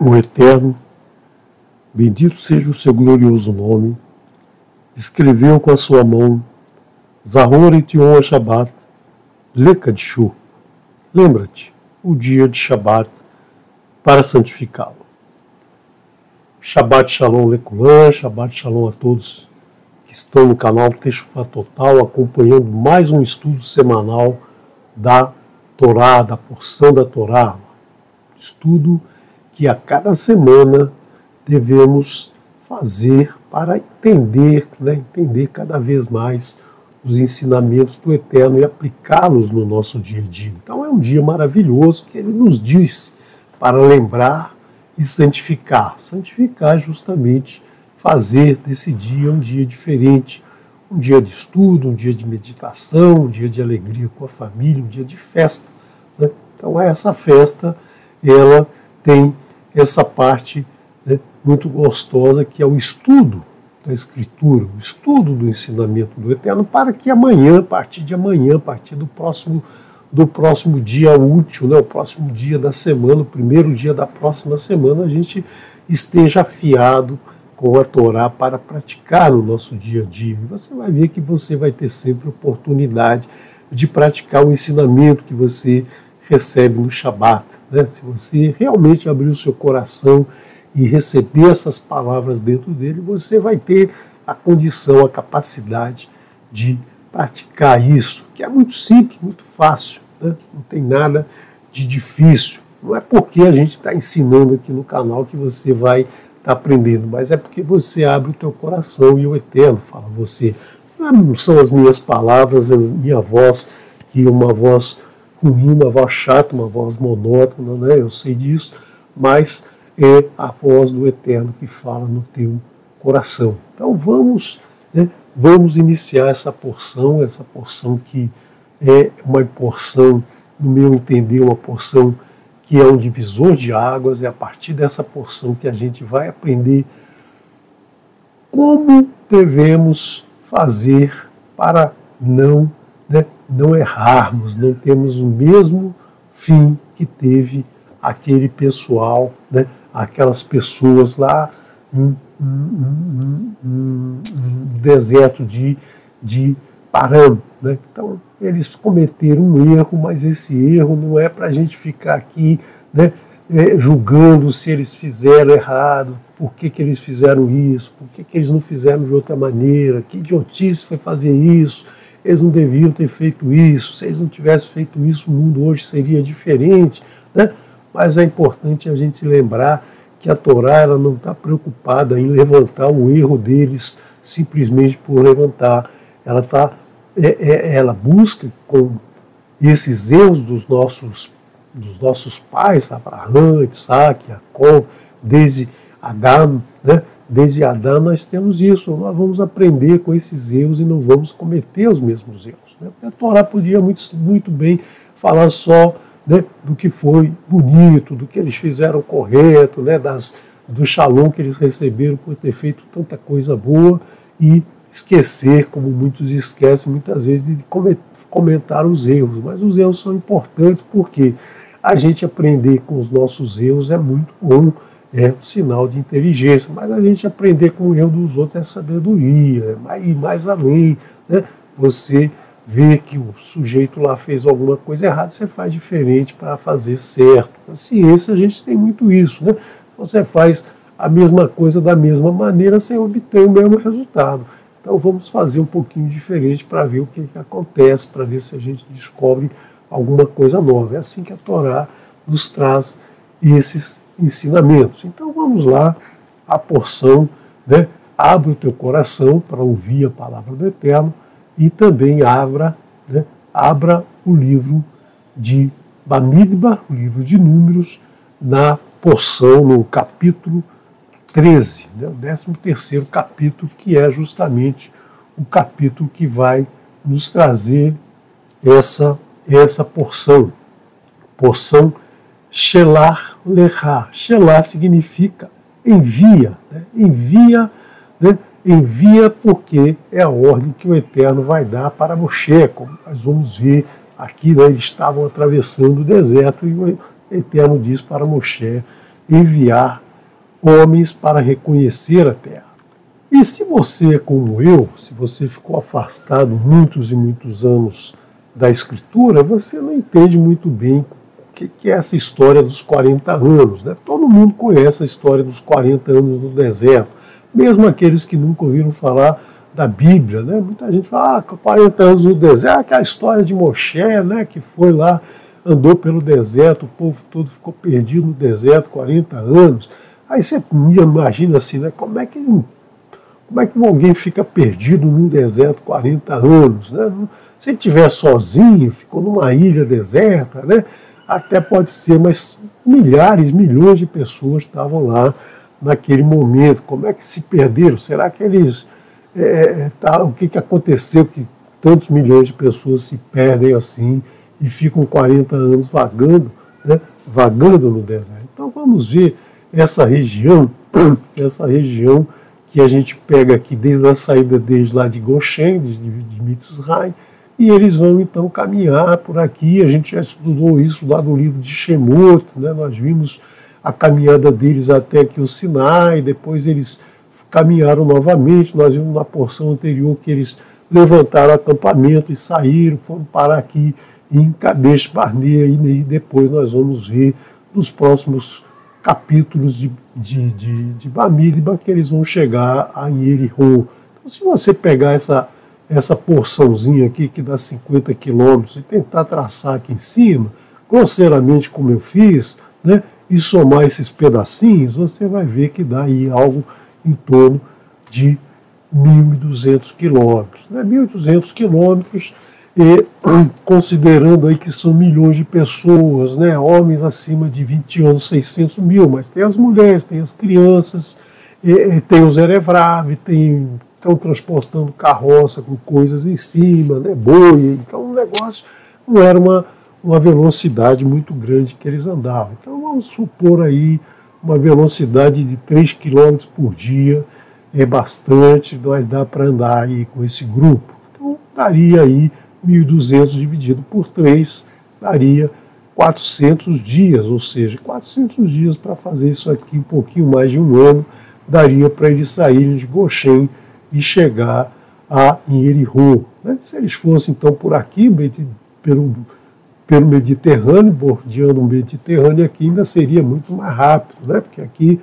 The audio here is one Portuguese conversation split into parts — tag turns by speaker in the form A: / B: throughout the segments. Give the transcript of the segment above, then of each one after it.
A: O Eterno, bendito seja o seu glorioso nome, escreveu com a sua mão Zahor et Yom HaShabbat Lekadshu. Lembra-te, o dia de Shabbat, para santificá-lo. Shabbat Shalom Lekulan, Shabbat Shalom a todos que estão no canal Teshuvah Total, acompanhando mais um estudo semanal da Torá, da porção da Torá. Estudo que a cada semana devemos fazer para entender cada vez mais os ensinamentos do Eterno e aplicá-los no nosso dia a dia. Então é um dia maravilhoso que ele nos diz para lembrar e santificar. Santificar justamente fazer desse dia um dia diferente, um dia de estudo, um dia de meditação, um dia de alegria com a família, um dia de festa. Né? Então essa festa, ela tem essa parte muito gostosa que é o estudo da Escritura, o estudo do ensinamento do Eterno, para que amanhã, a partir do próximo dia útil, o próximo dia da semana, o primeiro dia da próxima semana, a gente esteja afiado com a Torá para praticar no nosso dia a dia. E você vai ver que você vai ter sempre oportunidade de praticar o ensinamento que você recebe no Shabat. Se você realmente abrir o seu coração e receber essas palavras dentro dele, você vai ter a condição, a capacidade de praticar isso, que é muito simples, muito fácil, não tem nada de difícil. Não é porque a gente está ensinando aqui no canal que você vai estar aprendendo, mas é porque você abre o teu coração e o Eterno fala a você. Não são as minhas palavras, a minha voz, que é uma voz ruim, uma voz chata, uma voz monótona, eu sei disso, mas é a voz do Eterno que fala no teu coração. Então vamos iniciar essa porção que é uma porção, no meu entender, uma porção que é um divisor de águas. É a partir dessa porção que a gente vai aprender como devemos fazer para não errarmos, não termos o mesmo fim que teve aquele pessoal, aquelas pessoas lá no deserto de Parã. Então, eles cometeram um erro, mas esse erro não é para a gente ficar aqui julgando se eles fizeram errado, por que eles fizeram isso, por que eles não fizeram de outra maneira, que idiotice foi fazer isso, eles não deviam ter feito isso, se eles não tivessem feito isso, o mundo hoje seria diferente. Mas é importante a gente lembrar que a Torá ela não está preocupada em levantar o erro deles simplesmente por levantar. Ela busca com esses erros dos nossos pais, Abraão, Isaac, Jacó, desde Adão, desde Adão nós temos isso. Nós vamos aprender com esses erros e não vamos cometer os mesmos erros. A Torá podia muito bem falar só do que foi bonito, do que eles fizeram correto, do shalom que eles receberam por ter feito tanta coisa boa, e esquecer, como muitos esquecem muitas vezes, de comentar os erros. Mas os erros são importantes porque a gente aprender com os nossos erros é muito bom, é um sinal de inteligência, mas a gente aprender com o erro dos outros é sabedoria, é ir mais além. Você vê que o sujeito lá fez alguma coisa errada, você faz diferente para fazer certo. Na ciência a gente tem muito isso. Você faz a mesma coisa da mesma maneira, você obtém o mesmo resultado. Então vamos fazer um pouquinho diferente para ver o que acontece, para ver se a gente descobre alguma coisa nova. É assim que a Torá nos traz esses ensinamentos. Então vamos lá, a porção, abre o teu coração para ouvir a palavra do Eterno, e também abra o livro de Bamidbar, o livro de Números, na porção, no capítulo 13, o 13º capítulo, que é justamente o capítulo que vai nos trazer essa porção. Porção Shelah Lecha. Shelah significa envia, envia porque é a ordem que o Eterno vai dar para Moshe, como nós vamos ver aqui, eles estavam atravessando o deserto e o Eterno diz para Moshe enviar homens para reconhecer a terra. E se você é como eu, se você ficou afastado muitos e muitos anos da Escritura, você não entende muito bem o que é essa história dos 40 anos. Né? Todo mundo conhece a história dos 40 anos no deserto, mesmo aqueles que nunca ouviram falar da Bíblia. Né? Muita gente fala, 40 anos no deserto, aquela história de Moshe, né, que foi lá, andou pelo deserto, o povo todo ficou perdido no deserto 40 anos. Aí você imagina assim, né, como é que alguém fica perdido num deserto 40 anos? Né? Se ele estiver sozinho, ficou numa ilha deserta, né? Até pode ser, mas milhares, milhões de pessoas estavam lá naquele momento. Como é que se perderam? Será que eles... o que aconteceu que tantos milhões de pessoas se perdem assim e ficam 40 anos vagando, né? Vagando no deserto? Então vamos ver essa região que a gente pega aqui desde a saída deles lá de Goshen, de Mitzrayim, e eles vão então caminhar por aqui. A gente já estudou isso lá no livro de Shemot, né? Nós vimos a caminhada deles até aqui o Sinai, depois eles caminharam novamente. Nós vimos na porção anterior que eles levantaram acampamento e saíram, foram parar aqui em Kadesh Barnea, e depois nós vamos ver nos próximos capítulos de Bamidbar que eles vão chegar a Yeriho. Então, se você pegar essa porçãozinha aqui que dá 50 quilômetros e tentar traçar aqui em cima, grosseiramente como eu fiz, né, e somar esses pedacinhos, você vai ver que dá aí algo em torno de 1.200 quilômetros. Né? 1.200 quilômetros, e considerando aí que são milhões de pessoas, né, homens acima de 20 anos, 600 mil, mas tem as mulheres, tem as crianças, tem os Erevrave, estão transportando carroça com coisas em cima, né, boi. Então o negócio não era uma velocidade muito grande que eles andavam. Então vamos supor aí uma velocidade de 3 km por dia, é bastante, mas dá para andar aí com esse grupo. Então daria aí 1.200 dividido por 3, daria 400 dias, ou seja, 400 dias para fazer isso aqui, um pouquinho mais de um ano, daria para eles saírem de Goshen e chegar a Yeriho. Né? Se eles fossem então por aqui, pelo Mediterrâneo, bordeando o Mediterrâneo, aqui ainda seria muito mais rápido, né? Porque aqui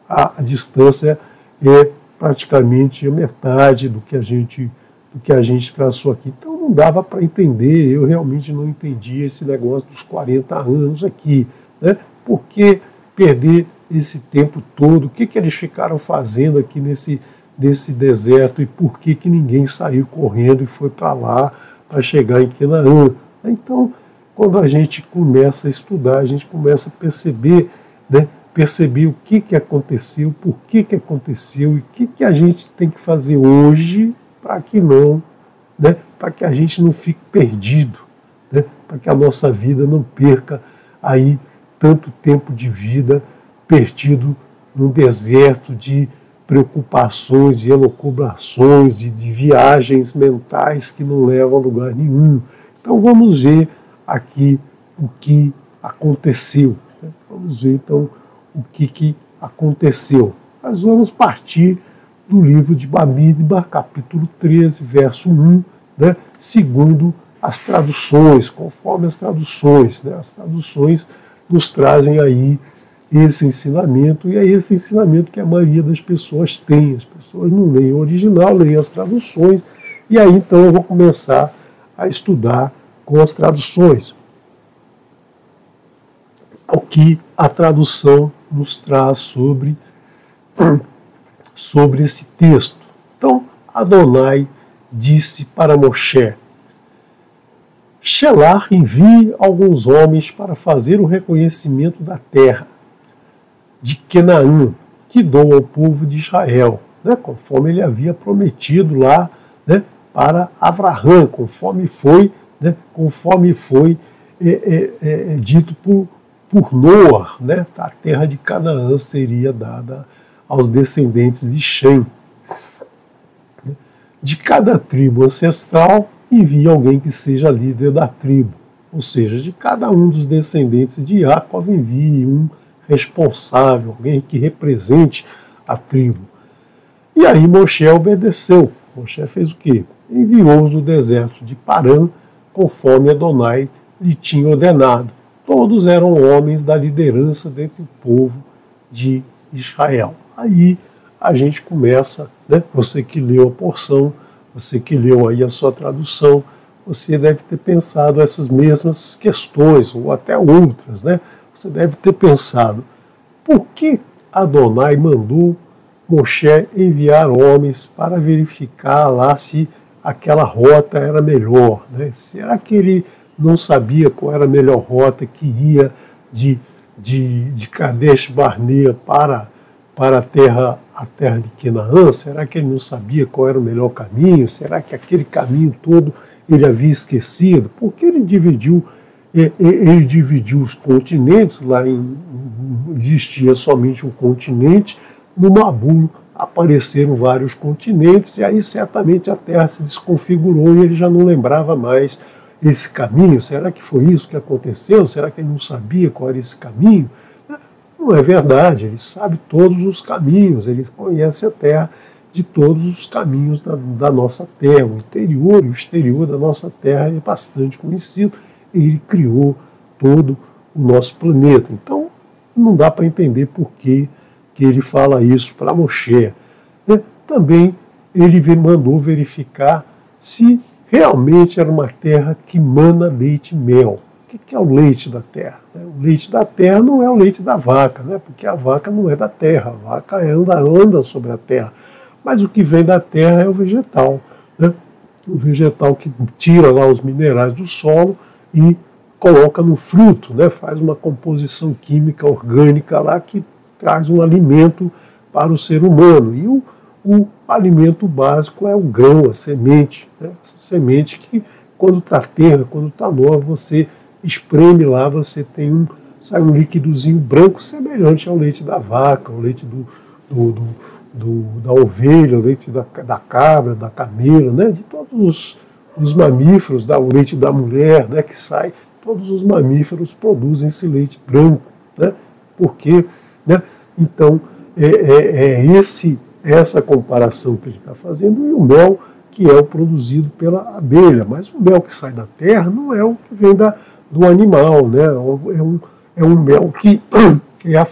A: a distância é praticamente a metade do que a gente traçou aqui. Então não dava para entender, eu realmente não entendi esse negócio dos 40 anos aqui. Né? Por que perder esse tempo todo? O que eles ficaram fazendo aqui nesse deserto e por que ninguém saiu correndo e foi para lá para chegar em Canaã? Então, quando a gente começa a estudar, a gente começa a perceber, né, o que aconteceu, por que aconteceu e o que a gente tem que fazer hoje para que para que a gente não fique perdido, né, para que a nossa vida não perca aí tanto tempo de vida perdido num deserto de preocupações, de elucubrações, de viagens mentais que não levam a lugar nenhum. Então vamos ver aqui o que aconteceu. Né? Vamos ver então o que aconteceu. Nós vamos partir do livro de Bamidbar, capítulo 13, verso 1, né? Segundo as traduções, conforme as traduções. Né? As traduções nos trazem aí esse ensinamento, e é esse ensinamento que a maioria das pessoas tem. As pessoas não leem o original, leem as traduções, e aí então eu vou começar a estudar com as traduções. O que a tradução nos traz sobre esse texto. Então, Adonai disse para Moshe: Shelah envie alguns homens para fazer o reconhecimento da terra de Canaã, que dou ao povo de Israel, né, conforme ele havia prometido lá, né, para Avraham, conforme foi dito por Noar, né, a terra de Canaã seria dada aos descendentes de Shem. De cada tribo ancestral, envia alguém que seja líder da tribo, ou seja, de cada um dos descendentes de Jacó envie um responsável, alguém que represente a tribo. E aí Moshe obedeceu. Moshe fez o quê? Enviou-os do deserto de Parã, conforme Adonai lhe tinha ordenado. Todos eram homens da liderança dentre o povo de Israel. Aí a gente começa, né? Você que leu a porção, você que leu aí a sua tradução, você deve ter pensado essas mesmas questões, ou até outras, né? Você deve ter pensado, por que Adonai mandou Moshe enviar homens para verificar lá se aquela rota era melhor, né? Será que ele não sabia qual era a melhor rota que ia de Kadesh Barnea para a terra de Canaã? Será que ele não sabia qual era o melhor caminho? Será que aquele caminho todo ele havia esquecido? Porque ele dividiu os continentes, existia somente um continente, no Mabu apareceram vários continentes, e aí certamente a Terra se desconfigurou e ele já não lembrava mais esse caminho. Será que foi isso que aconteceu? Será que ele não sabia qual era esse caminho? Não é verdade, ele sabe todos os caminhos, ele conhece a Terra de todos os caminhos da nossa Terra. O interior e o exterior da nossa Terra é bastante conhecido. Ele criou todo o nosso planeta. Então, não dá para entender por que ele fala isso para Moshe. Também ele mandou verificar se realmente era uma terra que mana leite e mel. O que é o leite da terra? O leite da terra não é o leite da vaca, né? Porque a vaca não é da terra, a vaca anda sobre a terra. Mas o que vem da terra é o vegetal, né? O vegetal que tira lá os minerais do solo e coloca no fruto, né? Faz uma composição química orgânica lá que traz um alimento para o ser humano. E o alimento básico é o grão, a semente, né? Essa semente que, quando está terra, quando está nova, você espreme lá, você sai um líquidozinho branco semelhante ao leite da vaca, ao leite da ovelha, o leite da cabra, da camela, né? De todos os mamíferos, o leite da mulher, né? Que sai, todos os mamíferos produzem esse leite branco, né? Porque, né? Então, essa comparação que ele está fazendo, e o mel que é o produzido pela abelha. Mas o mel que sai da terra não é o que vem do animal, né? É um mel que é o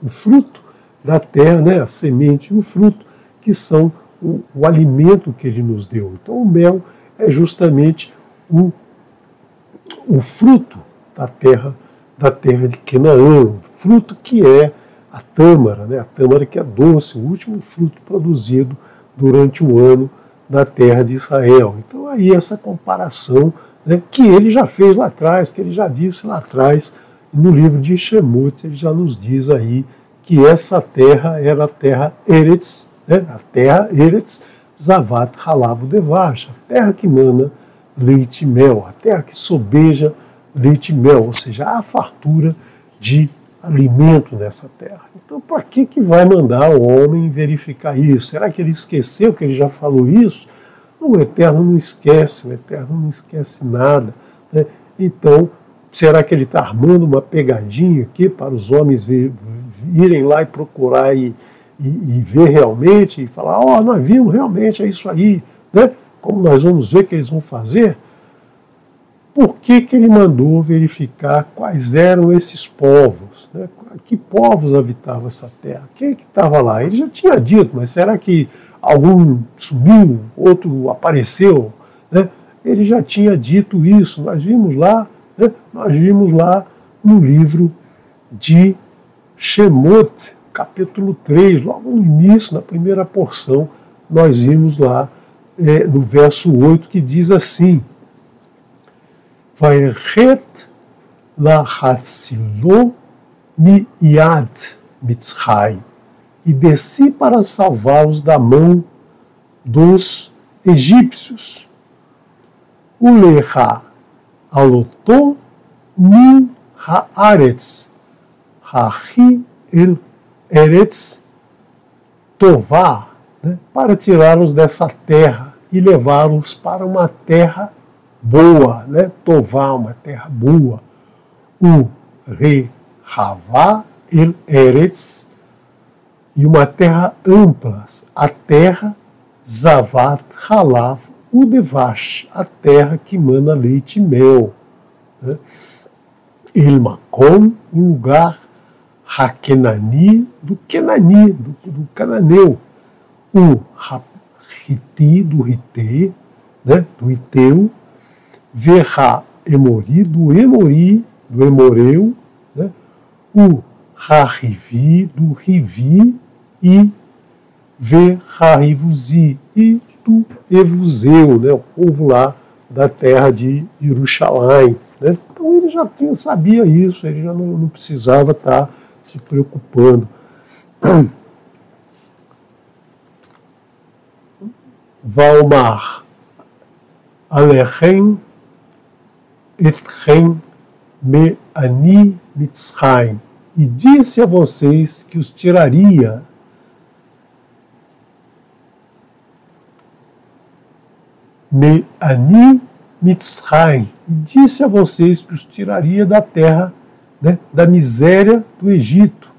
A: fruto da terra, né? A semente e o fruto, que são o alimento que ele nos deu. Então o mel é justamente o fruto da terra de Canaã, fruto que é a tâmara, né? A tâmara que é doce, o último fruto produzido durante o ano na terra de Israel. Então aí essa comparação, né, que ele já fez lá atrás, que ele já disse lá atrás, no livro de Shemot, ele já nos diz aí que essa terra era a terra Eretz, né, a terra Eretz Zavat Halav Devash, a terra que mana leite e mel, a terra que sobeja leite e mel, ou seja, há fartura de alimento nessa terra. Então, para que vai mandar o homem verificar isso? Será que ele esqueceu que ele já falou isso? O Eterno não esquece, o Eterno não esquece nada, né? Então, será que ele está armando uma pegadinha aqui para os homens irem lá e procurar e ver realmente, e falar, nós vimos realmente, é isso aí, né? Como nós vamos ver que eles vão fazer? Por que ele mandou verificar quais eram esses povos? Né? Que povos habitavam essa terra? Quem estava lá? Ele já tinha dito, mas será que algum sumiu, outro apareceu? Né? Ele já tinha dito isso. Nós vimos lá no livro de Shemot, capítulo 3, logo no início, na primeira porção, nós vimos lá no verso 8, que diz assim: Vairchet lahatzilo miyad Mitzrayim, e desci para salvá-los da mão dos egípcios. Uleha alotó min haaretz hachi el eretz tová, né, para tirá-los dessa terra e levá-los para uma terra boa, né? Tová, uma terra boa. O rei Havá El Eretz, e uma terra ampla, a terra Zavat Halav Udevash, a terra que mana leite e mel. Né? El Makom, um lugar Hakenani, do cananeu. O Hiti, do Hite, né? Do Hiteu. Verra Emori, do Emoreu. Né? O Harivi, do Rivi. E Verharivuzi, e do Evuseu, né? O povo lá da terra de Jerusalém. Né? Então ele já sabia isso, ele já não precisava estar se preocupando. Valmar Alechem Etchem Me Ani Mitzrayim, e disse a vocês que os tiraria Me Ani Mitzrayim, e disse a vocês que os tiraria da terra, né, da miséria do Egito.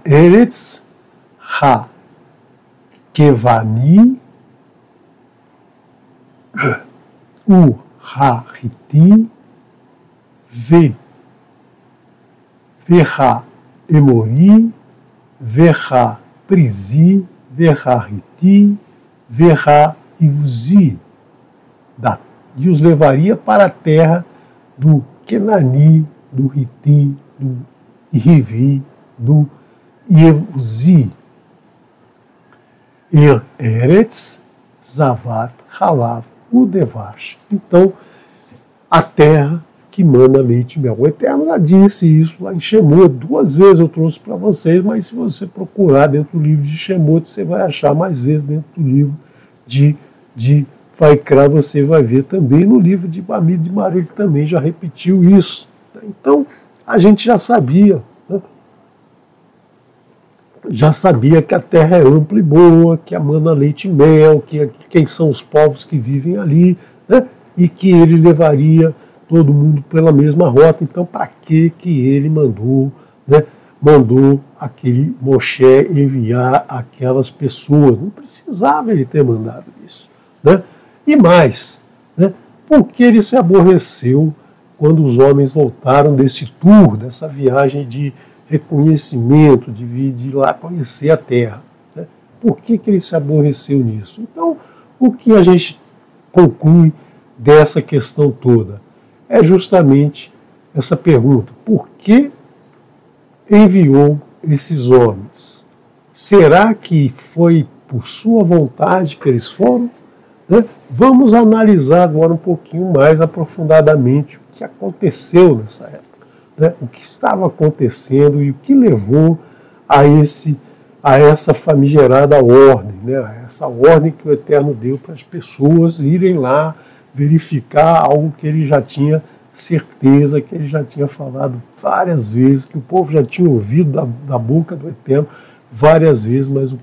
A: Eretz Ha Kevani, o Ha-Hiti, Verha Emori, Verha Prizi, Verha Hiti, Verha Ivuzi, e os levaria para a terra do Kenani, do Hiti, do Rivi, do Ivuzi. Eretz Zavat Halav Udevash. Então, a terra que mana leite e mel. O Eterno já disse isso lá em Shemot. 2 vezes eu trouxe para vocês, mas se você procurar dentro do livro de Shemot, você vai achar mais vezes dentro do livro de Vaikra, você vai ver também no livro de Bamid de Maria, que também já repetiu isso. Então, a gente já sabia, né? Já sabia que a terra é ampla e boa, que a mana leite e mel, que quem são os povos que vivem ali, né? E que ele levaria todo mundo pela mesma rota. Então, para que ele mandou, né? Mandou aquele Moshe enviar aquelas pessoas? Não precisava ele ter mandado isso, né? E mais, né? Porque ele se aborreceu quando os homens voltaram desse tour, dessa viagem de reconhecimento, de ir lá conhecer a terra. Né? Por que ele se aborreceu nisso? Então, o que a gente conclui dessa questão toda é justamente essa pergunta: por que enviou esses homens? Será que foi por sua vontade que eles foram? Né? Vamos analisar agora um pouquinho mais aprofundadamente o que aconteceu nessa época. Né, o que estava acontecendo e o que levou a essa famigerada ordem, né, a essa ordem que o Eterno deu para as pessoas irem lá verificar algo que ele já tinha certeza, que ele já tinha falado várias vezes, que o povo já tinha ouvido da boca do Eterno várias vezes, mas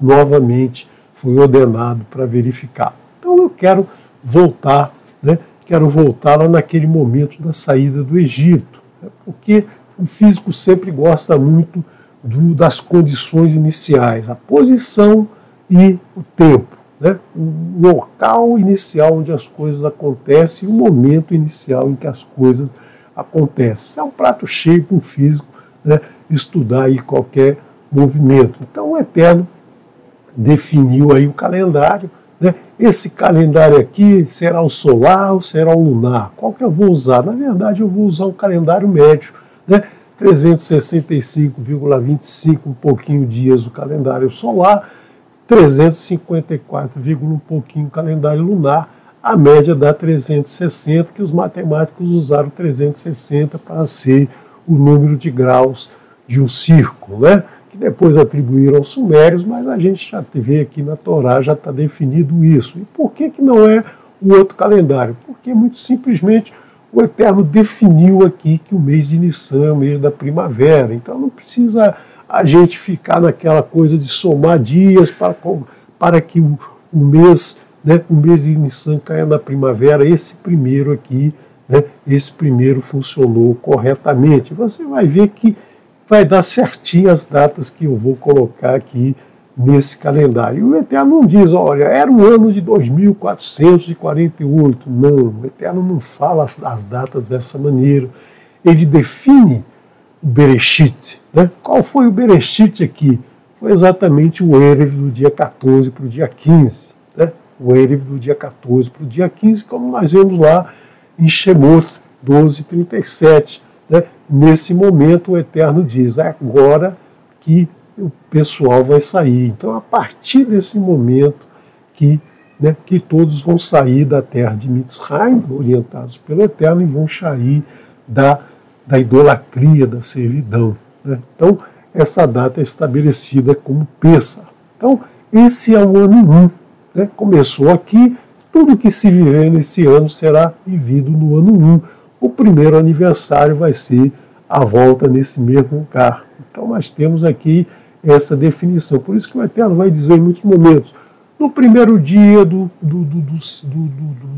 A: novamente foi ordenado para verificar. Então eu quero voltar, né, lá naquele momento da saída do Egito. Porque o físico sempre gosta muito das condições iniciais, a posição e o tempo, né? O local inicial onde as coisas acontecem e o momento inicial em que as coisas acontecem. Isso é um prato cheio para o físico, né? Estudar aí qualquer movimento. Então o Eterno definiu aí o calendário, né? Esse calendário aqui será o solar ou será o lunar? Qual que eu vou usar? Na verdade, eu vou usar o calendário médio, né? 365,25 um pouquinho dias o calendário solar, 354, um pouquinho o calendário lunar, a média dá 360, que os matemáticos usaram 360 para ser o número de graus de um círculo, né? Que depois atribuíram aos sumérios, mas a gente já vê aqui na Torá, já está definido isso. E por que não é o outro calendário? Porque muito simplesmente o Eterno definiu aqui que o mês de Nissan é o mês da primavera, então não precisa a gente ficar naquela coisa de somar dias para que o mês, né, o mês de Nissan caia na primavera. Esse primeiro aqui, né, esse primeiro funcionou corretamente. Você vai ver que vai dar certinho as datas que eu vou colocar aqui nesse calendário. E o Eterno não diz, olha, era o ano de 2448. Não, o Eterno não fala as datas dessa maneira. Ele define o Bereshit. Né? Qual foi o Bereshit aqui? Foi exatamente o Erev do dia 14 para o dia 15. Né? O Erev do dia 14 para o dia 15, como nós vemos lá em Shemot 12:37. Né? Nesse momento o Eterno diz, é agora que o pessoal vai sair. Então, a partir desse momento que todos vão sair da terra de Mitzrayim, orientados pelo Eterno, e vão sair da idolatria, da servidão. Né? Então, essa data é estabelecida como Pêssar. Então, esse é o ano 1. Né? Começou aqui, tudo que se viver nesse ano será vivido no ano 1. O primeiro aniversário vai ser a volta nesse mesmo lugar. Então, nós temos aqui essa definição. Por isso que o Eterno vai dizer em muitos momentos, no primeiro dia do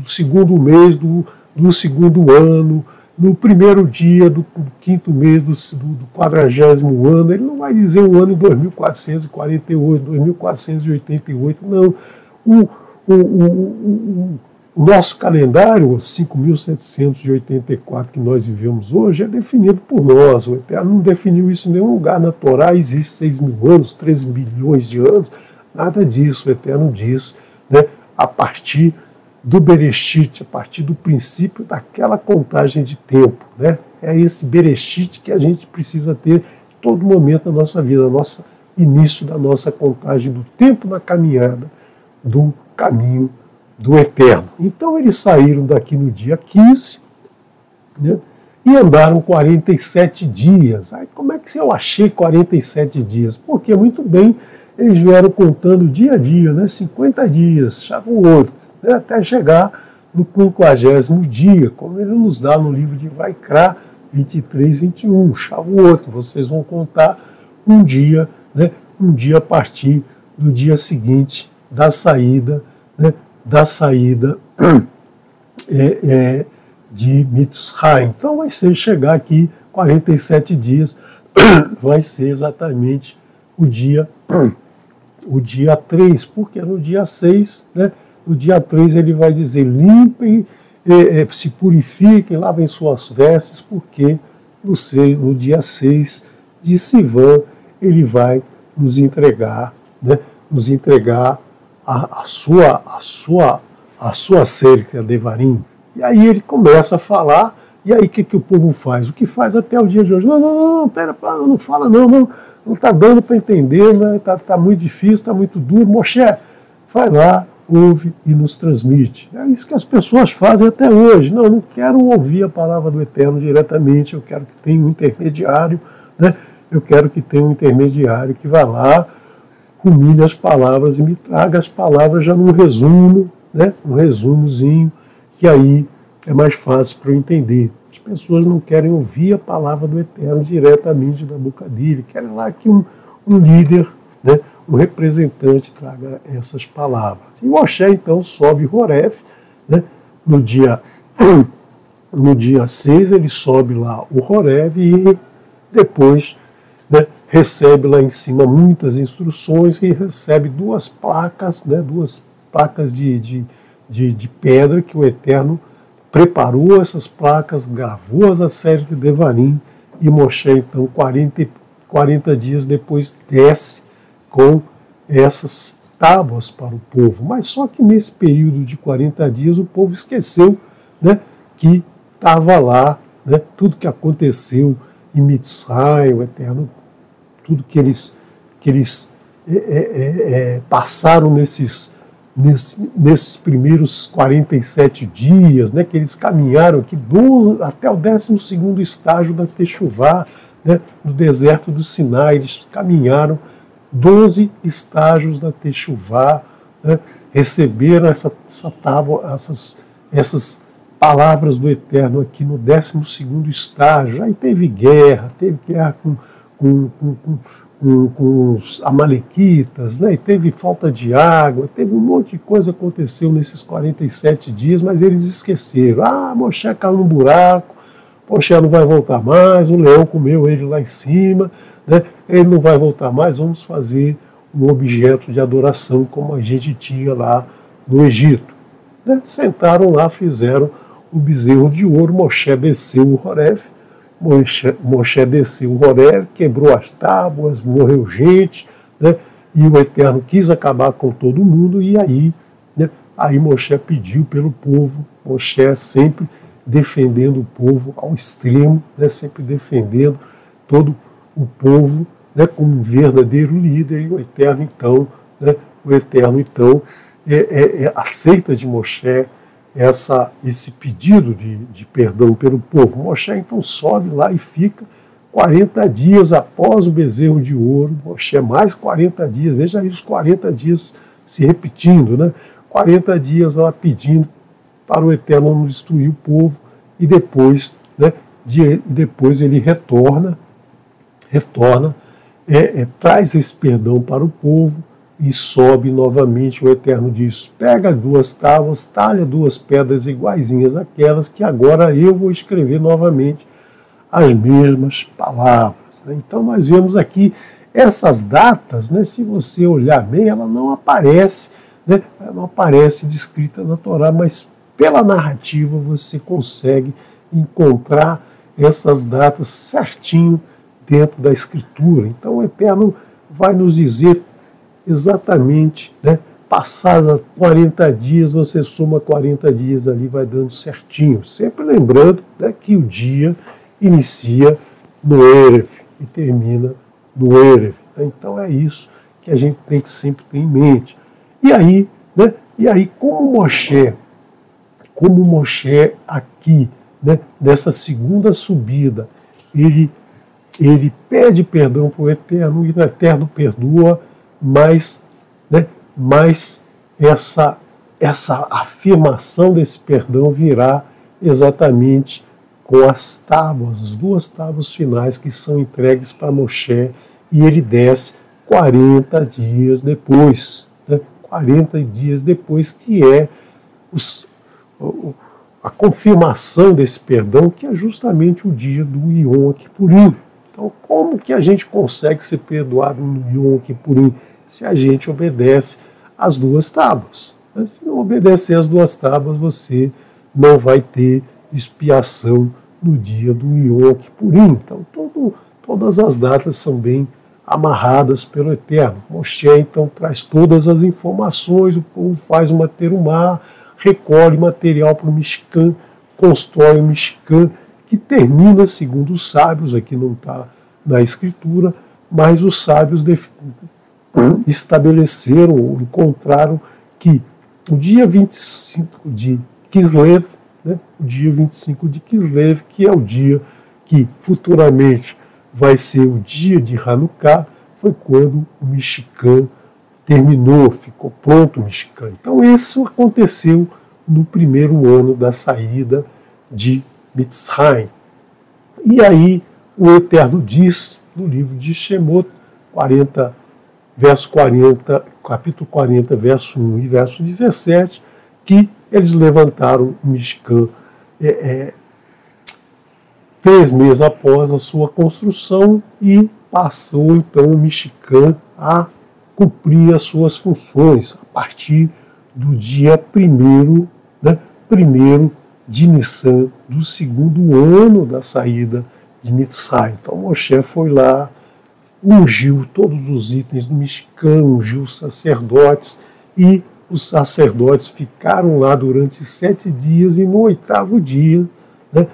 A: segundo mês do segundo ano, no primeiro dia do quinto mês do 40º ano, ele não vai dizer o ano 2448, 2488, não. O nosso calendário, 5.784 que nós vivemos hoje, é definido por nós. O Eterno não definiu isso em nenhum lugar na Torá. Existe 6.000 anos, 13 bilhões de anos, nada disso. O Eterno diz, né, a partir do Bereshit, a partir do princípio daquela contagem de tempo. Né? É esse Bereshit que a gente precisa ter em todo momento da nossa vida, nosso início da nossa contagem do tempo na caminhada, do caminho do Eterno. Então eles saíram daqui no dia 15, né, e andaram 47 dias. Aí como é que eu achei 47 dias? Porque muito bem, eles vieram contando dia a dia, né, 50 dias, Shavuot, né, até chegar no 50º dia, como ele nos dá no livro de Vaikra 23:21, Shavuot. Vocês vão contar um dia, né, um dia a partir do dia seguinte da saída, né, de Mitzrayim. Então vai ser chegar aqui 47 dias, vai ser exatamente o dia 3, porque no dia 6, né, no dia 3 ele vai dizer, limpem, se purifiquem, lavem suas vestes, porque no dia 6 de Sivan ele vai nos entregar, né, a sua cerca Devarim. E aí ele começa a falar, e aí o que o povo faz? O que faz até o dia de hoje? Não, pera, não fala não está dando para entender, né? Tá muito difícil, está muito duro. Moshe, vai lá, ouve e nos transmite. É isso que as pessoas fazem até hoje. Não, eu não quero ouvir a palavra do Eterno diretamente, eu quero que tenha um intermediário, né? Eu quero que tenha um intermediário que vá lá, rumine as palavras e me traga as palavras já num resumo, né? Um resumozinho, que aí é mais fácil para eu entender. As pessoas não querem ouvir a palavra do Eterno diretamente da boca dele, querem lá que um líder, né, um representante traga essas palavras. E Moshe então sobe Horeb, né, no dia 6 ele sobe lá o Horeb e depois, né, recebe lá em cima muitas instruções e recebe duas placas, né, de pedra que o Eterno preparou essas placas, gravou as séries de Devarim, e Moshe então 40 dias depois desce com essas tábuas para o povo. Mas só que nesse período de 40 dias o povo esqueceu, né, que estava lá, né, tudo que aconteceu em Mitzrayim, o Eterno, tudo que eles passaram nesses primeiros 47 dias, né, que eles caminharam aqui até o 12º estágio da Techuvá, né, no deserto do Sinai. Eles caminharam 12 estágios da Techuvá, né, receberam essa tábua, essas palavras do Eterno aqui no 12º estágio. Aí teve guerra com os amalequitas, né? E teve falta de água, teve um monte de coisa que aconteceu nesses 47 dias, mas eles esqueceram. Moshe caiu num buraco, Moshe não vai voltar mais, o leão comeu ele lá em cima, né? Ele não vai voltar mais, vamos fazer um objeto de adoração como a gente tinha lá no Egito. Né? Sentaram lá, fizeram um bezerro de ouro, Moshe desceu o Horeb, Moshe desceu o Horeb, quebrou as tábuas, morreu gente, né? E o Eterno quis acabar com todo mundo, e aí, né? Aí Moshe pediu pelo povo, Moshe sempre defendendo o povo ao extremo, né? Sempre defendendo todo o povo, né? Como um verdadeiro líder, e o Eterno então, né? O Eterno então aceita de Moshe esse pedido de perdão pelo povo. Moshe então sobe lá e fica 40 dias após o bezerro de ouro. Moshe mais 40 dias, veja aí os 40 dias se repetindo, né? 40 dias lá pedindo para o Eterno não destruir o povo, e depois, né, depois ele retorna, traz esse perdão para o povo, e sobe novamente. O Eterno diz: pega 2 tábuas, talha 2 pedras iguaizinhas àquelas, que agora eu vou escrever novamente as mesmas palavras. Né? Então nós vemos aqui essas datas, né, se você olhar bem, ela não aparece, né, ela não aparece descrita na Torá, mas pela narrativa você consegue encontrar essas datas certinho dentro da Escritura. Então o Eterno vai nos dizer exatamente, né? Passados 40 dias, você soma 40 dias ali, vai dando certinho. Sempre lembrando, né, que o dia inicia no Erev e termina no Erev. Né? Então é isso que a gente tem que sempre ter em mente. E aí, né, como Moshe aqui, né, nessa segunda subida, ele pede perdão para o Eterno, e o Eterno perdoa, mas essa afirmação desse perdão virá exatamente com as 2 tábuas finais que são entregues para Moshe, e ele desce 40 dias depois, né? 40 dias depois, que é a confirmação desse perdão, que é justamente o dia do Yom Kippurim. Então, como que a gente consegue ser perdoado no Yom Kippurim? Se a gente obedece às 2 tábuas. Se não obedecer às 2 tábuas, você não vai ter expiação no dia do Yom Kippurim. Então, todas as datas são bem amarradas pelo Eterno. Moshe, então, traz todas as informações, o povo faz uma terumá, recolhe material para o Mishkan, constrói o Mishkan, que termina, segundo os sábios, aqui não está na Escritura, mas os sábios estabeleceram ou encontraram que o dia 25 de Kislev, né, o dia 25 de Kislev, que é o dia que futuramente vai ser o dia de Hanukkah, foi quando o Mishkan terminou, ficou pronto o Mishkan. Então isso aconteceu no primeiro ano da saída de Mitzrayim. E aí o Eterno diz no livro de Shemot, capítulo 40, verso 1 e verso 17, que eles levantaram o Mishkan 3 meses após a sua construção, e passou então o Mishkan a cumprir as suas funções a partir do dia 1º, né, 1º de Nissan, do 2º ano da saída de Mitzrayim. Então Moshe foi lá, ungiu todos os itens do Mishkan, ungiu os sacerdotes, e os sacerdotes ficaram lá durante 7 dias, e no 8º dia, né,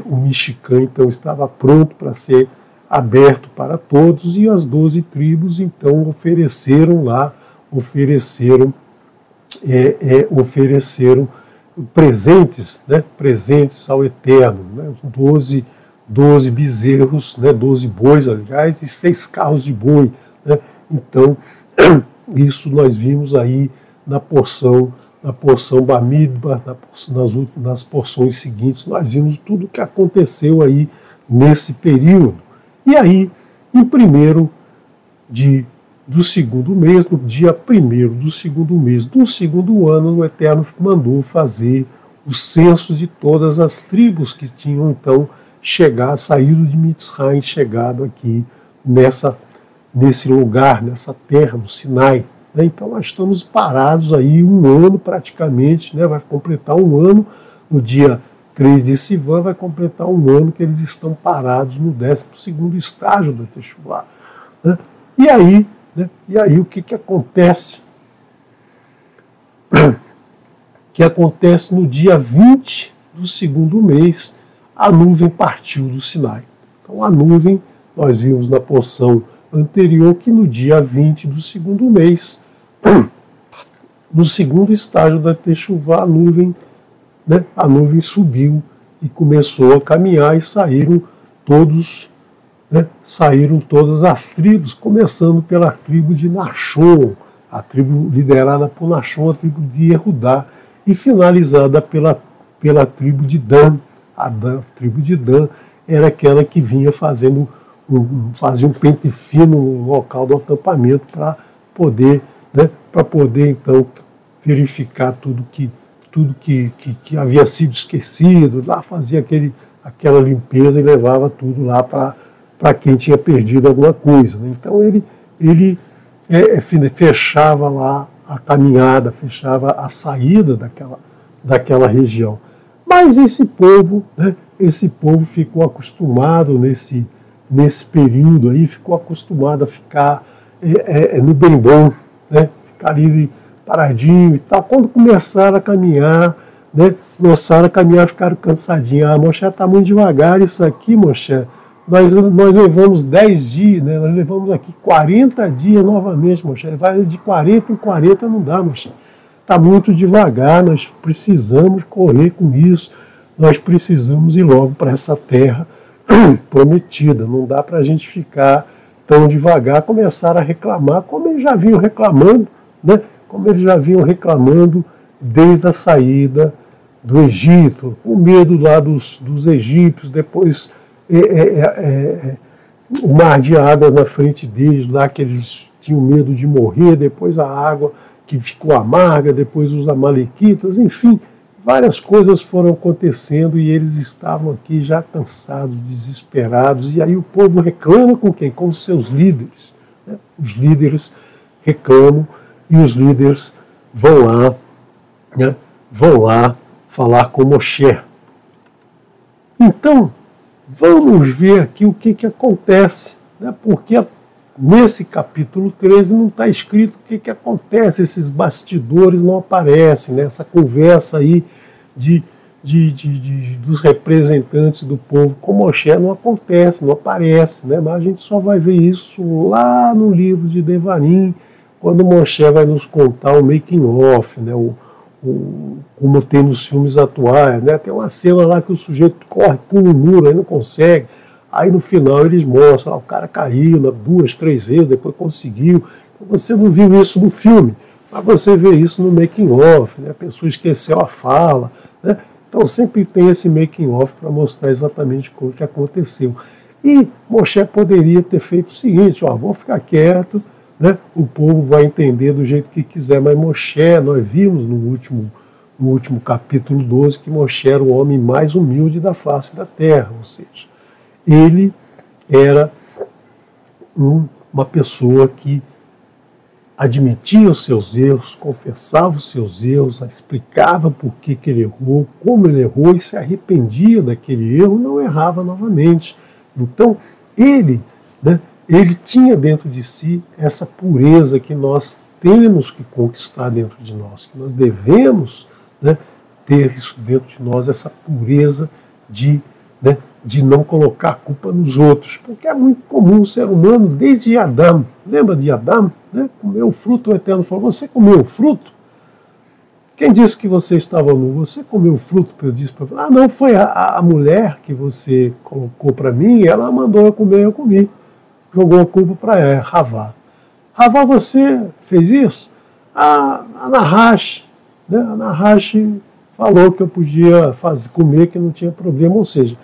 A: o Mishkan então estava pronto para ser aberto para todos, e as 12 tribos então ofereceram presentes, né, presentes ao Eterno, né, 12 bezerros, né, 12 bois, aliás, e 6 carros de boi. Né. Então, isso nós vimos aí na porção Bamidbar, nas porções seguintes, nós vimos tudo o que aconteceu aí nesse período. E aí, em 1º do 2º mês, no dia 1º do 2º mês do 2º ano, o Eterno mandou fazer o censo de todas as tribos que tinham então saído de Mitzrayim, chegado aqui nesse lugar, nessa terra, no Sinai. Né? Então nós estamos parados aí um ano praticamente, né? Vai completar um ano no dia 3 de Sivan, vai completar um ano que eles estão parados no 12º estágio da Teshuvá. Né? E aí o que acontece? Que acontece no dia 20 do segundo mês, a nuvem partiu do Sinai. Então a nuvem, nós vimos na porção anterior que no dia 20 do segundo mês, no segundo estágio da Teshuvá, a nuvem subiu e começou a caminhar e saíram todas as tribos, começando pela tribo de Nachshon, a tribo liderada por Nachshon, a tribo de Yehudá, e finalizada pela tribo de Dan. A tribo de Dan era aquela que vinha fazia um pente fino no local do acampamento para poder então verificar tudo que havia sido esquecido, lá fazia aquela limpeza e levava tudo lá para quem tinha perdido alguma coisa. Né? Então ele fechava lá a caminhada, fechava a saída daquela região. Mas esse povo ficou acostumado nesse período aí, ficou acostumado a ficar no bem bom, né? Ficar ali paradinho e tal. Quando começaram a caminhar, ficaram cansadinhos. Ah, Moshe, está muito devagar isso aqui, Moshe. Nós levamos 10 dias, né? Nós levamos aqui 40 dias novamente, Moshe. Vai de 40 em 40 não dá, Moshe. Está muito devagar, nós precisamos correr com isso, nós precisamos ir logo para essa terra prometida. Não dá para a gente ficar tão devagar. Começaram a reclamar, como eles já vinham reclamando, né? Como eles já vinham reclamando desde a saída do Egito, com medo lá dos egípcios, depois o mar de água na frente deles, lá que eles tinham medo de morrer, depois a água que ficou amarga, depois os amalequitas, enfim, várias coisas foram acontecendo e eles estavam aqui já cansados, desesperados, e aí o povo reclama com quem? Com os seus líderes. Né? Os líderes reclamam e os líderes vão lá falar com Moshe. Então, vamos ver aqui o que acontece, né? Porque nesse capítulo 13 não está escrito o que acontece, esses bastidores não aparecem, né? Essa conversa aí dos representantes do povo com Moshe não acontece, não aparece, né? Mas a gente só vai ver isso lá no livro de Devarim, quando Moshe vai nos contar o making of, né? Como tem nos filmes atuais, né? Tem uma cena lá que o sujeito corre, pula um muro, aí não consegue. Aí no final eles mostram, o cara caiu 2, 3 vezes, depois conseguiu. Então, você não viu isso no filme, mas você vê isso no making of, né? A pessoa esqueceu a fala, né? Então sempre tem esse making of para mostrar exatamente o que aconteceu. E Moshe poderia ter feito o seguinte, vou ficar quieto, né? O povo vai entender do jeito que quiser, mas Moshe, nós vimos no último capítulo 12 que Moshe era o homem mais humilde da face da terra, ou seja, ele era uma pessoa que admitia os seus erros, confessava os seus erros, explicava por que ele errou, como ele errou e se arrependia daquele erro, não errava novamente. Então, ele tinha dentro de si essa pureza que nós temos que conquistar dentro de nós, que nós devemos, né, ter isso dentro de nós, essa pureza de não colocar a culpa nos outros, porque é muito comum o ser humano, desde Adão, lembra de Adão? Né? Comeu o fruto, o Eterno falou, você comeu o fruto? Quem disse que você estava nu? Você comeu o fruto? Eu disse para você, não, foi a mulher que você colocou para mim, ela mandou eu comer, eu comi. Jogou a culpa para Ravá. Ravá, você fez isso? A Nahash, né? A Nahash falou que eu podia comer, que não tinha problema, ou seja,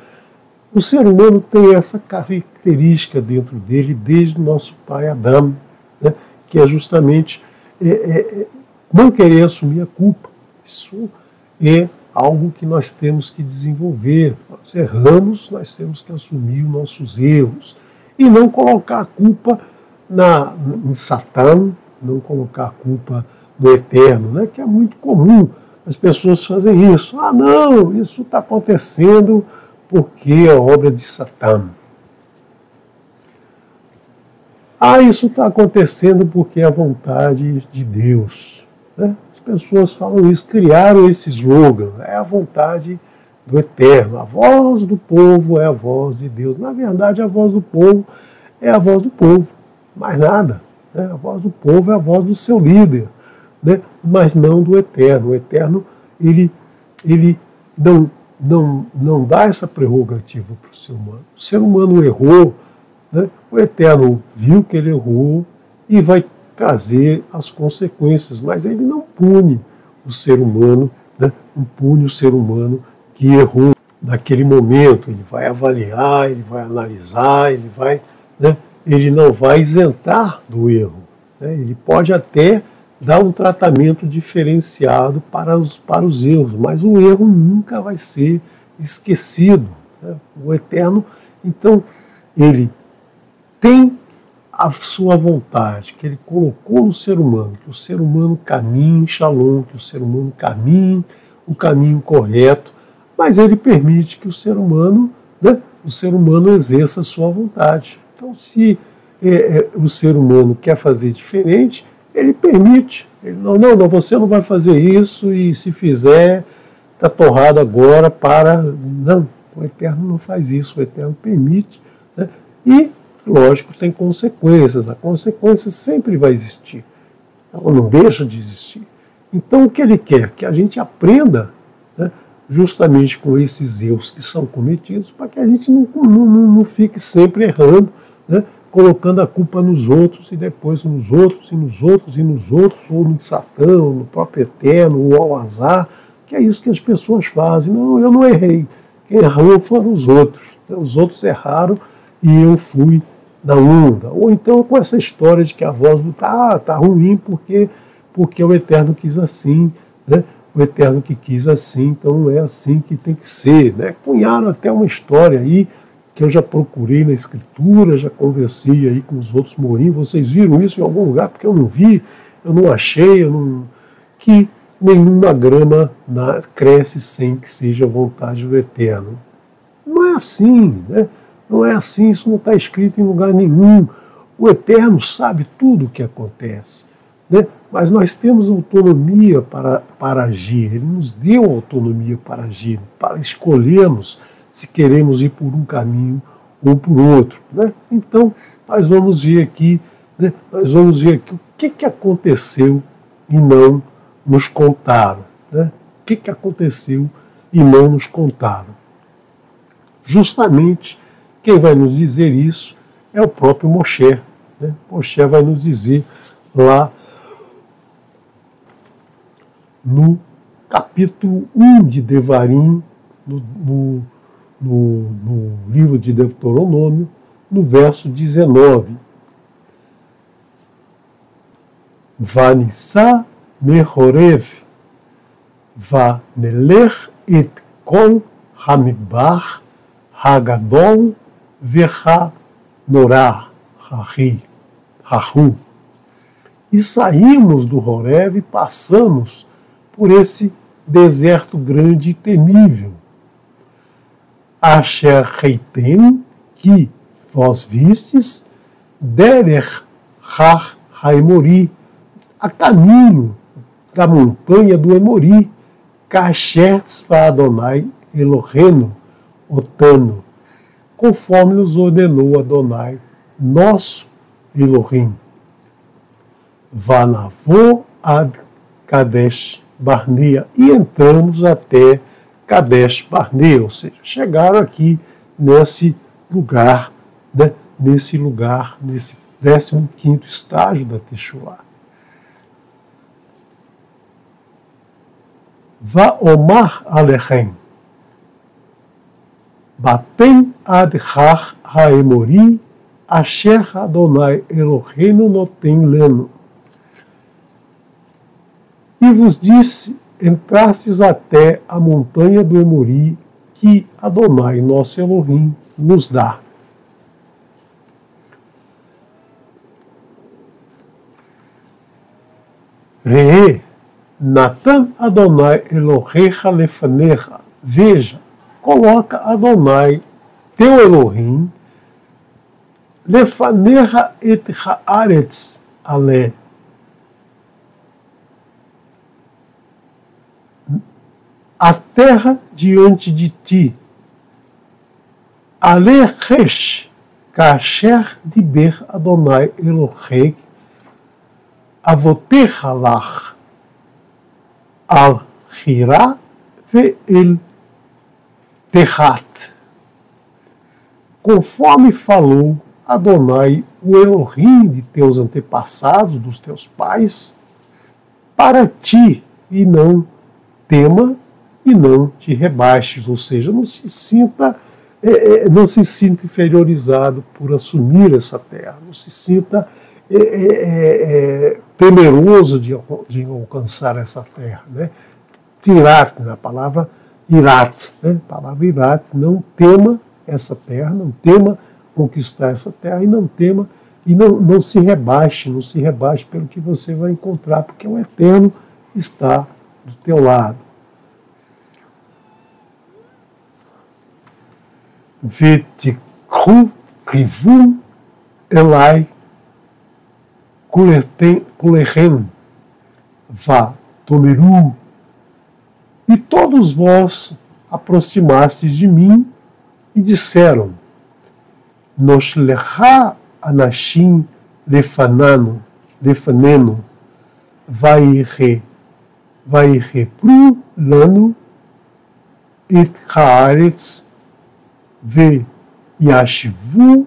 A: o ser humano tem essa característica dentro dele desde o nosso pai Adão, né, que é justamente não querer assumir a culpa. Isso é algo que nós temos que desenvolver. Nós erramos, nós temos que assumir os nossos erros e não colocar a culpa em Satã, não colocar a culpa no Eterno, né? Que é muito comum as pessoas fazem isso. Ah, não, isso está acontecendo porque é obra de Satã. Ah, isso está acontecendo porque é a vontade de Deus. Né? As pessoas falam isso, criaram esse slogan, é a vontade do Eterno. A voz do povo é a voz de Deus. Na verdade, a voz do povo é a voz do povo, mais nada. Né? A voz do povo é a voz do seu líder, né? Mas não do Eterno. O Eterno, ele não dá essa prerrogativa para o ser humano. O ser humano errou, né? O Eterno viu que ele errou e vai trazer as consequências, mas ele não pune o ser humano, né? Não pune o ser humano que errou naquele momento. Ele vai avaliar, ele vai analisar, né? Ele não vai isentar do erro. Né? Ele pode até dar um tratamento diferenciado para os erros, mas o erro nunca vai ser esquecido. Né? O Eterno, então, ele tem a sua vontade, que ele colocou no ser humano, que o ser humano caminhe em Shalom, que o ser humano caminhe o caminho correto, mas ele permite que o ser humano, né, exerça a sua vontade. Então, se o ser humano quer fazer diferente, ele permite. Ele, não, você não vai fazer isso, e se fizer, está torrado agora para... Não, o Eterno não faz isso, o Eterno permite, né? E, lógico, tem consequências. A consequência sempre vai existir. Ela não deixa de existir. Então, o que ele quer? Que a gente aprenda, né, justamente com esses erros que são cometidos, para que a gente não fique sempre errando, né, colocando a culpa nos outros, e depois nos outros, e nos outros, e nos outros, ou no Satã, ou no próprio Eterno, ou ao azar, que é isso que as pessoas fazem. Não, eu não errei. Quem errou foram os outros. Os outros erraram e eu fui na onda. Ou então com essa história de que a voz tá ruim porque o Eterno quis assim, né? O Eterno que quis assim, então não é assim que tem que ser. Né? Cunharam até uma história aí, que eu já procurei na Escritura, já conversei aí com os outros morim. Vocês viram isso em algum lugar? Porque eu não vi, eu não achei, que nenhuma grama cresce sem que seja a vontade do Eterno. Não é assim, né? Não é assim, isso não está escrito em lugar nenhum. O Eterno sabe tudo o que acontece, né? Mas nós temos autonomia para agir. Ele nos deu autonomia para agir, para escolhermos se queremos ir por um caminho ou por outro. Né? Então, nós vamos ver aqui, né? O que aconteceu e não nos contaram. Né? O que aconteceu e não nos contaram. Justamente quem vai nos dizer isso é o próprio Moshe. Né? Moshe vai nos dizer lá no capítulo 1 de Devarim, no livro de Deuteronômio, no verso 19. Vanissa mehorev vanelech et kol hamidbar hagadol vecha norah hahu. E saímos do Horeb e passamos por esse deserto grande e temível. Asher reitem, que vós vistes, derech har haimori, a caminho da montanha do Emori, kashertz va Adonai Elohenu, otano, conforme nos ordenou Adonai, nosso Elohim. Vanavô ad Kadesh Barnea, e entramos até Kadesh Barnea, ou seja, chegaram aqui nesse lugar, né, nesse 15º estágio da Teshuvá. Vaomar alechem, batem ad har haemori, asher Adonai Eloheinu noten leno. E vos disse entrastes até a montanha do Emori, que Adonai, nosso Elohim, nos dá. Re'e, Natan Adonai Elohecha lefanecha. Veja, coloca Adonai, teu Elohim, lefanecha et haaretz ale. A terra diante de ti. Ale resh, kasher diber Adonai Elohei, avotecha lach, al chira ve'el techat. Conforme falou Adonai, o Elohim de teus antepassados, dos teus pais, para ti, e não tema e não te rebaixes, ou seja, não se sinta inferiorizado por assumir essa terra, não se sinta temeroso de alcançar essa terra, né? Tirat, na palavra irat, né? A palavra irat, não tema essa terra, não tema conquistar essa terra e não tema e não se rebaixe pelo que você vai encontrar, porque o Eterno está do teu lado. Vetikru kivum elai kulechem va tomeru. E todos vós aproximastes de mim e disseram: Noshlecha anashim lefanenu vairepru lanu et haaretz ve yashivu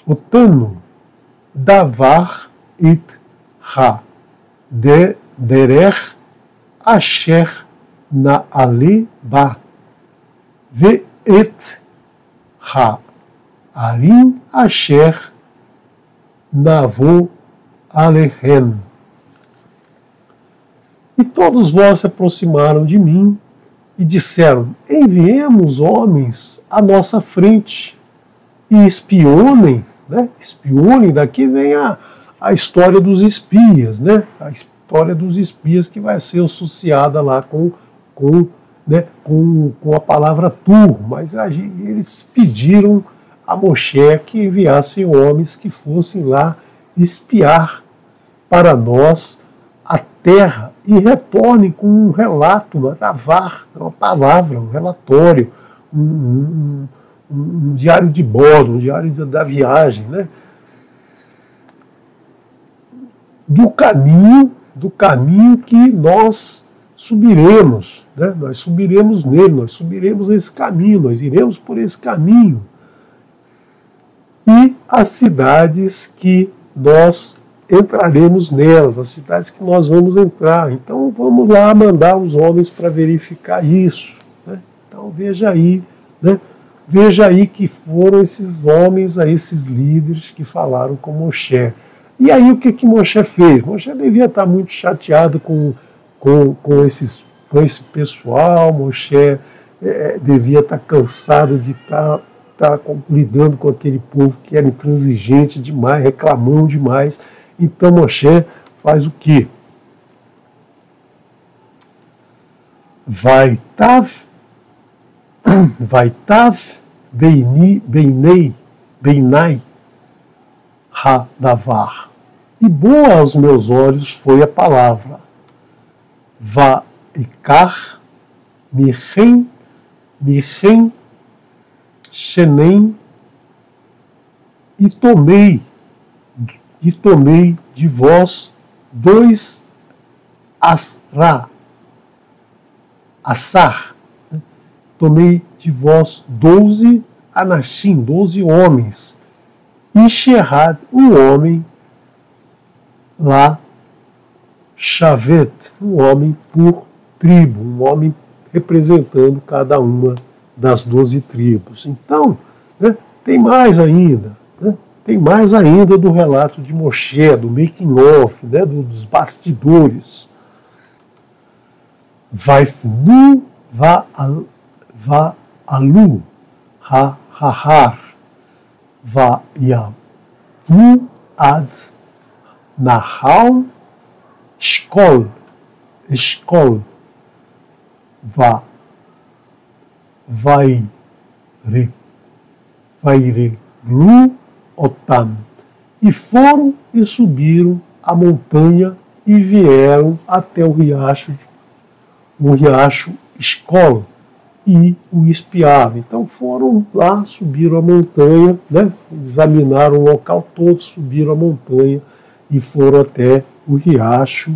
A: otanu davar et ha derech asher naale ba ve et ha arim asher navo alehem. E todos vós se aproximaram de mim e disseram: enviemos homens à nossa frente e espionem, né? Espionem, daqui vem a história dos espias, né? A história dos espias que vai ser associada lá com a palavra tur, mas eles pediram a Moshe que enviassem homens que fossem lá espiar para nós a terra e retornem com um relato, uma davar, uma palavra, um relatório, um diário de bordo, um diário da viagem, né? Do caminho que nós subiremos, né? Nós subiremos nele, nós subiremos esse caminho, nós iremos por esse caminho. E as cidades que nós entraremos nelas, as cidades que nós vamos entrar. Então vamos lá mandar os homens para verificar isso, né? Então veja aí, né? Veja aí que foram esses homens, esses líderes que falaram com Moshe. E aí o que Moshe fez? Moshe devia estar muito chateado com esse pessoal. Moshe devia estar cansado de estar lidando com aquele povo que era intransigente demais, reclamando demais. Então Moshe faz o quê? Vaitav beinai hadavar. E boa aos meus olhos foi a palavra. Vaikar michem shenem, e tomei de vós 2 assar, né? Tomei de vós 12 anashim, 12 homens, e Sherad, um homem lá, Shavet, um homem por tribo, um homem representando cada uma das 12 tribos. Então, né, tem mais ainda, né? Tem mais ainda do relato de Moshe, do making of, né, dos bastidores. Vaifnu va'alu hahar vayavu ad nahal Eshkol vaireglu otam. E foram e subiram a montanha e vieram até o riacho Eshkol, e o espiaram. Então foram lá, subiram a montanha, né? Examinaram o local todo, subiram a montanha e foram até o riacho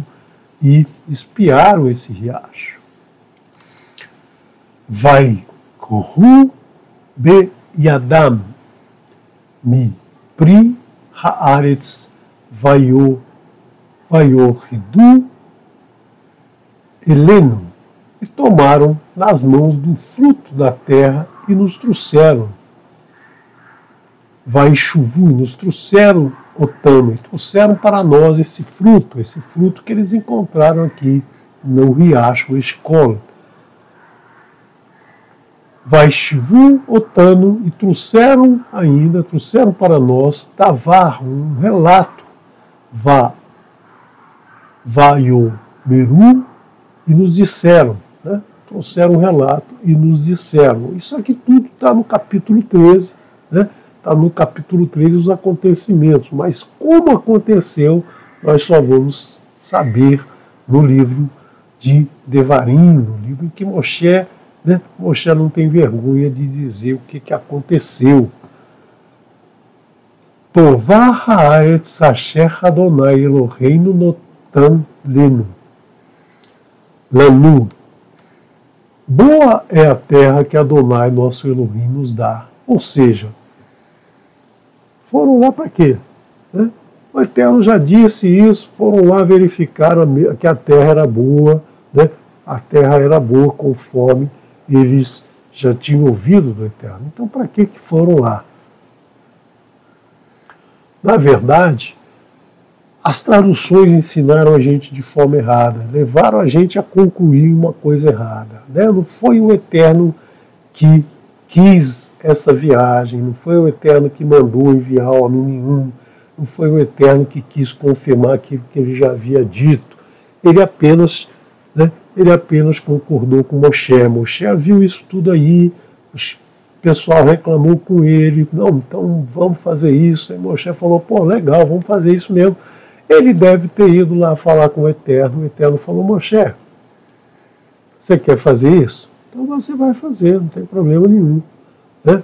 A: e espiaram esse riacho. Vai korru be yadam mi pri haaretz vayorhidu eleno, e tomaram nas mãos do fruto da terra e nos trouxeram. Vai chuvu, e nos trouxeram otano, e trouxeram para nós esse fruto que eles encontraram aqui no riacho Eshkol. Vai chuvu, otano, e trouxeram para nós tavar, um relato, vaiomeru, e nos disseram, né? Trouxeram um relato e nos disseram. Isso aqui tudo está no capítulo 13, né? Está no capítulo 13 os acontecimentos, mas como aconteceu, nós só vamos saber no livro de Devarim, no livro em que Moshe, né? Moshe não tem vergonha de dizer o que aconteceu. Tová haaretz asher Adonai Eloheinu notan lanu. Boa é a terra que Adonai, nosso Elohim, nos dá. Ou seja, foram lá para quê? Né? O Eterno já disse isso, foram lá verificar que a terra era boa, né? A terra era boa conforme eles já tinham ouvido do Eterno. Então, para que foram lá? Na verdade, as traduções ensinaram a gente de forma errada, levaram a gente a concluir uma coisa errada. Né? Não foi o Eterno que quis essa viagem, não foi o Eterno que mandou enviar homem nenhum, não foi o Eterno que quis confirmar aquilo que ele já havia dito. Ele apenas concordou com Moshe. Moshe viu isso tudo aí, o pessoal reclamou com ele, não, então vamos fazer isso. Aí Moshe falou, pô, legal, vamos fazer isso mesmo. Ele deve ter ido lá falar com o Eterno falou, Moshe, você quer fazer isso? Então você vai fazer, não tem problema nenhum. Né?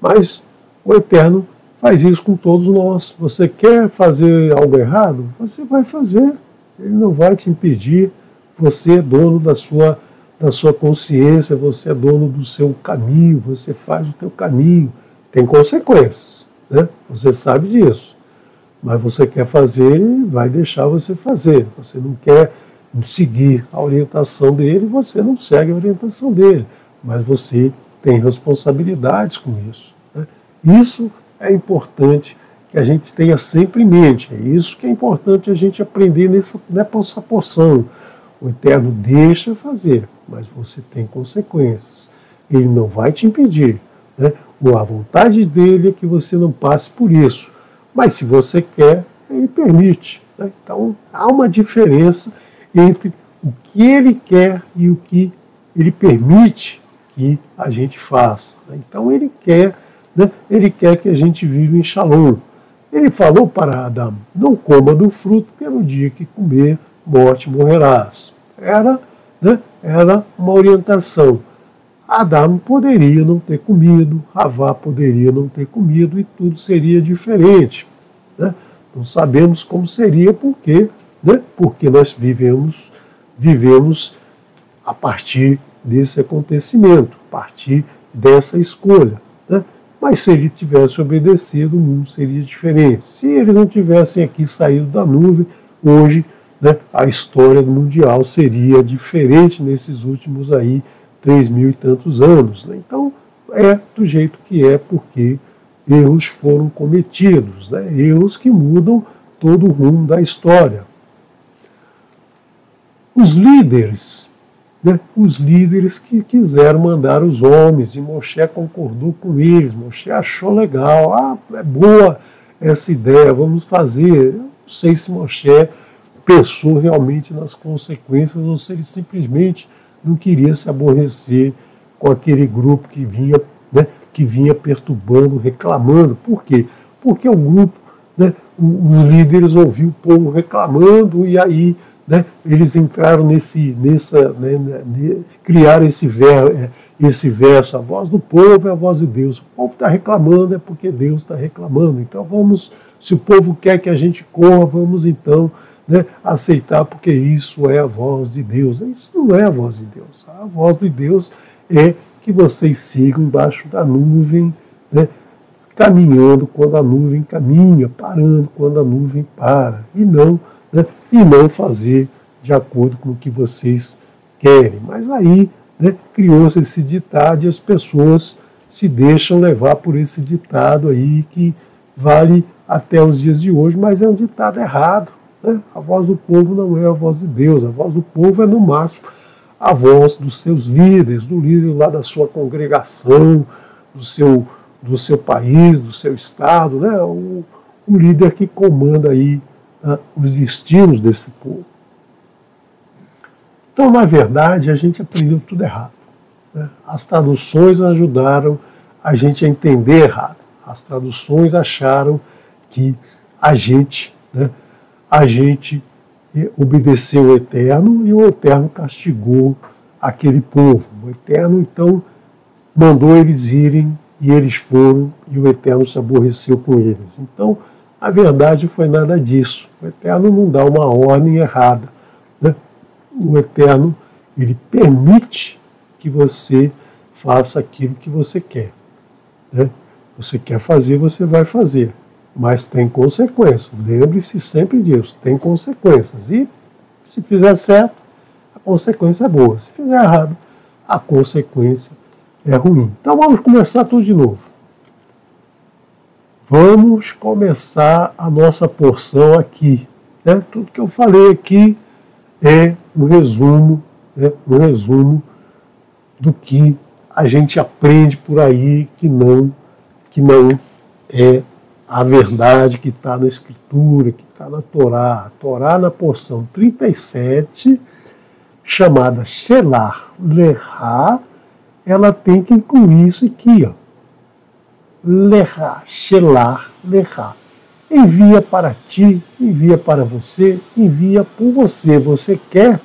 A: Mas o Eterno faz isso com todos nós. Você quer fazer algo errado? Você vai fazer. Ele não vai te impedir. Você é dono da sua consciência, você é dono do seu caminho, você faz o teu caminho. Tem consequências, né? Você sabe disso. Mas você quer fazer, ele vai deixar você fazer. Você não quer seguir a orientação dele, você não segue a orientação dele. Mas você tem responsabilidades com isso. Né? Isso é importante que a gente tenha sempre em mente. É isso que é importante a gente aprender nessa porção. O Eterno deixa fazer, mas você tem consequências. Ele não vai te impedir. Né? A vontade dele é que você não passe por isso. Mas se você quer, ele permite. Né? Então, há uma diferença entre o que ele quer e o que ele permite que a gente faça. Né? Então, ele quer que a gente viva em Shalom. Ele falou para Adão, não coma do fruto, porque no dia que comer, morte morrerás. Era uma orientação. Adão poderia não ter comido, Havá poderia não ter comido e tudo seria diferente. Né? Não sabemos como seria, porque nós vivemos a partir desse acontecimento, a partir dessa escolha. Né? Mas se ele tivesse obedecido, o mundo seria diferente. Se eles não tivessem aqui saído da nuvem, hoje, né, a história do mundial seria diferente nesses últimos aí 3.000 e tantos anos. Né? Então, é do jeito que é, porque erros foram cometidos, né? Erros que mudam todo o rumo da história. Os líderes né, os líderes que quiseram mandar os homens, e Moshe concordou com eles. Moshe achou legal, é boa essa ideia, vamos fazer. Eu não sei se Moshe pensou realmente nas consequências ou se ele simplesmente não queria se aborrecer com aquele grupo que vinha, né, que vinha perturbando, reclamando. Por quê? Porque o grupo, né, os líderes ouviram o povo reclamando e aí, né, eles entraram criaram esse verso, a voz do povo é a voz de Deus. O povo está reclamando, é porque Deus está reclamando. Então vamos, se o povo quer que a gente corra, vamos então, né, aceitar, porque isso é a voz de Deus. Isso não é a voz de Deus. A voz de Deus é que vocês sigam embaixo da nuvem, né, caminhando quando a nuvem caminha, parando quando a nuvem para, e não fazer de acordo com o que vocês querem. Mas aí, né, criou-se esse ditado e as pessoas se deixam levar por esse ditado aí que vale até os dias de hoje, mas é um ditado errado. Né? A voz do povo não é a voz de Deus, a voz do povo é no máximo a voz dos seus líderes, do líder lá da sua congregação, do seu país, do seu estado, né? O líder que comanda aí os destinos desse povo. Então, na verdade, a gente aprendeu tudo errado. Né? As traduções ajudaram a gente a entender errado. As traduções acharam que a gente obedeceu o Eterno e o Eterno castigou aquele povo. O Eterno, então, mandou eles irem e eles foram e o Eterno se aborreceu com eles. Então, a verdade foi nada disso. O Eterno não dá uma ordem errada. Né? O Eterno, ele permite que você faça aquilo que você quer. Né? Você quer fazer, você vai fazer. Mas tem consequências. Lembre-se sempre disso. Tem consequências. E se fizer certo, a consequência é boa. Se fizer errado, a consequência é ruim. Então vamos começar tudo de novo. Vamos começar a nossa porção aqui. Né? Tudo que eu falei aqui é um resumo, né? Um resumo do que a gente aprende por aí que não é a verdade que está na Escritura, que está na Torá. A Torá, na porção 37, chamada Shelar Lechá, ela tem que incluir isso aqui, ó. Lechá, Shelar Lechá. Envia para ti, envia para você, envia por você. Você quer,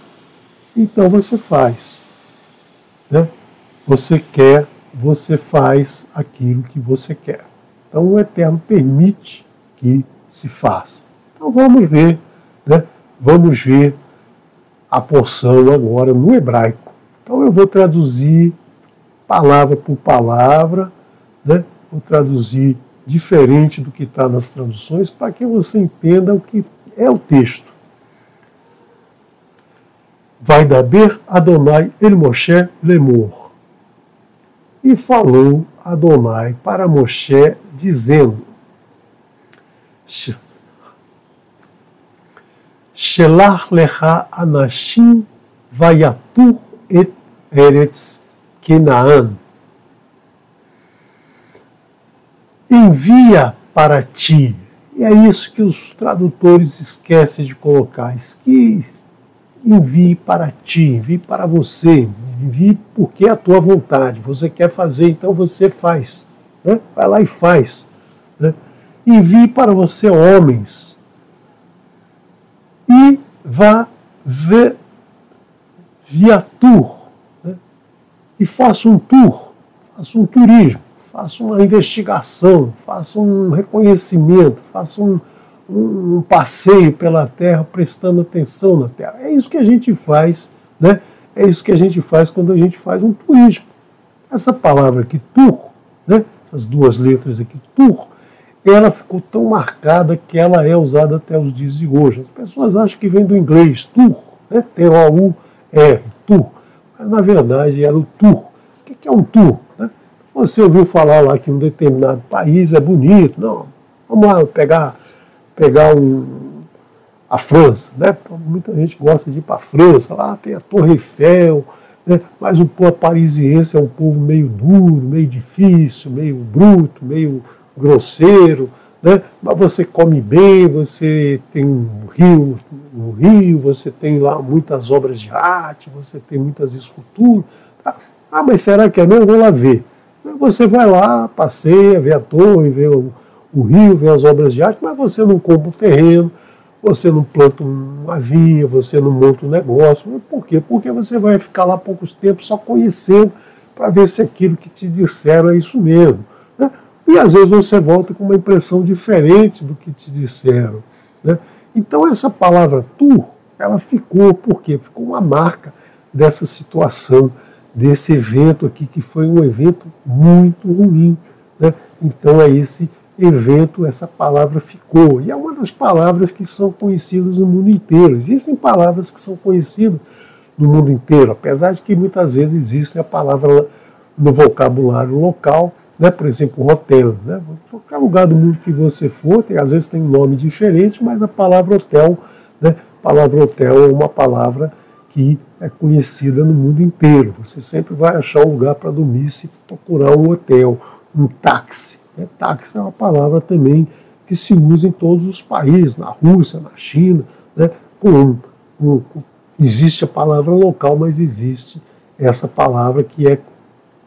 A: então você faz. Né? Você quer, você faz aquilo que você quer. Então o Eterno permite que se faça. Então vamos ver, né? Vamos ver a porção agora no hebraico. Então eu vou traduzir palavra por palavra, né? Vou traduzir diferente do que está nas traduções para que você entenda o que é o texto. Vaidaber Adonai el Moshe lemor. E falou Adonai para Moshe, dizendo: Shelach lecha anashim vayatur et eretz Kenaan. Envia para ti. E é isso que os tradutores esquecem de colocar. Que envie para ti, envie para você, envie porque é a tua vontade. Você quer fazer, então você faz. Né? Vai lá e faz. Né? Envie para você homens. E vá ver viatur. Né? E faça um tour, faça um turismo. Faça uma investigação, faça um reconhecimento, faça um passeio pela Terra, prestando atenção na Terra. É isso que a gente faz, né? É isso que a gente faz quando a gente faz um turismo. Essa palavra aqui, tur, né? As duas letras aqui, tur, ela ficou tão marcada que ela é usada até os dias de hoje. As pessoas acham que vem do inglês, tur, né? T-O-U-R, tur. Mas na verdade era o tur. O que é um tur? Né? Você ouviu falar lá que um determinado país é bonito. Não, vamos lá pegar a França. Né? Muita gente gosta de ir para a França. Lá tem a Torre Eiffel, né? Mas o povo parisiense é um povo meio duro, meio difícil, meio bruto, meio grosseiro, né? Mas você come bem, você tem um rio, você tem lá muitas obras de arte, você tem muitas esculturas. Tá? Ah, mas será que é mesmo? Vou lá ver. Você vai lá, passeia, vê a torre, vê o rio, vê as obras de arte, mas você não compra um terreno, você não planta uma vinha, você não monta um negócio. Por quê? Porque você vai ficar lá poucos tempos só conhecendo para ver se aquilo que te disseram é isso mesmo. Né? E às vezes você volta com uma impressão diferente do que te disseram. Né? Então essa palavra tour, ela ficou, por quê? Ficou uma marca dessa situação, desse evento aqui, que foi um evento muito ruim. Né? Então é esse evento, essa palavra ficou. E é uma das palavras que são conhecidas no mundo inteiro. Existem palavras que são conhecidas no mundo inteiro, apesar de que muitas vezes existe a palavra no vocabulário local, né? Por exemplo, hotel. Né? Qualquer lugar do mundo que você for, às vezes tem um nome diferente, mas a palavra hotel, né? A palavra hotel é uma palavra que é conhecida no mundo inteiro. Você sempre vai achar um lugar para dormir se procurar um hotel, um táxi. Né? Táxi é uma palavra também que se usa em todos os países, na Rússia, na China. Né? Existe a palavra local, mas existe essa palavra que é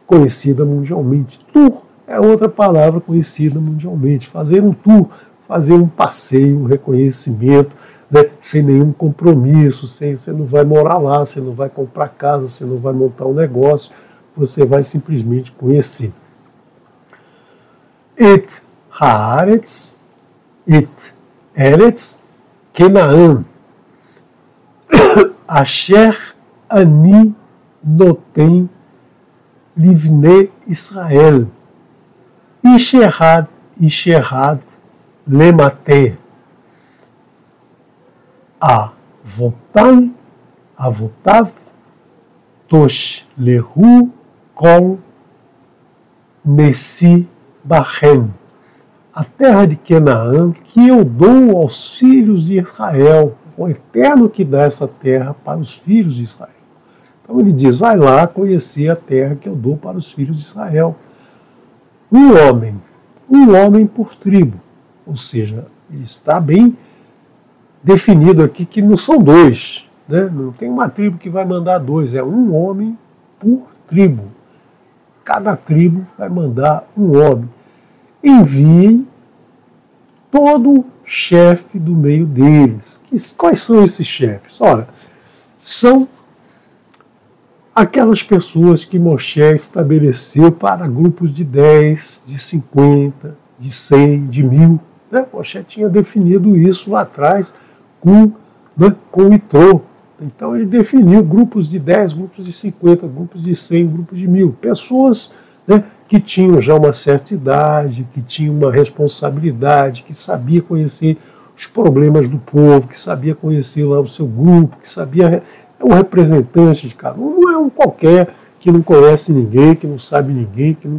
A: conhecida mundialmente. Tour é outra palavra conhecida mundialmente. Fazer um tour, fazer um passeio, um reconhecimento, né, sem nenhum compromisso, você não vai morar lá, você não vai comprar casa, você não vai montar um negócio, você vai simplesmente conhecer. Et haaretz, et eretz, Kenaan, asher ani noten livne Israel, Isherad lemate, Avotav, Tosh lehu kol Nessi Bachem, a terra de Canaã que eu dou aos filhos de Israel, o Eterno que dá essa terra para os filhos de Israel. Então ele diz, vai lá conhecer a terra que eu dou para os filhos de Israel. Um homem por tribo, ou seja, ele está bem definido aqui que não são dois, né? Não tem uma tribo que vai mandar dois, é um homem por tribo. Cada tribo vai mandar um homem. Enviem todo chefe do meio deles. Quais são esses chefes? Ora, são aquelas pessoas que Moshe estabeleceu para grupos de 10, de 50, de 100, de 1000. Né? Moshe tinha definido isso lá atrás com o Itrô. Então ele definiu grupos de 10, grupos de 50, grupos de 100, grupos de 1000. Pessoas, né, que tinham já uma certa idade, que tinham uma responsabilidade, que sabia conhecer os problemas do povo, que sabia conhecer lá o seu grupo, que sabia... É um representante de cada um, não é um qualquer que não conhece ninguém, que não sabe ninguém, que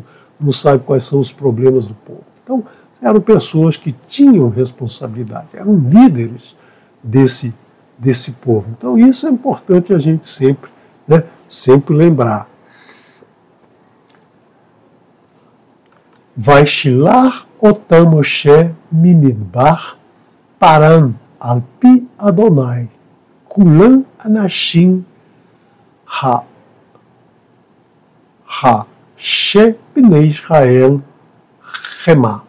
A: não sabe quais são os problemas do povo. Então, eram pessoas que tinham responsabilidade, eram líderes desse povo. Então, isso é importante a gente sempre, né, sempre lembrar. Vaishilar otam Moshe mimidbar paran alpi Adonai kulam anashim bnei Israel chema.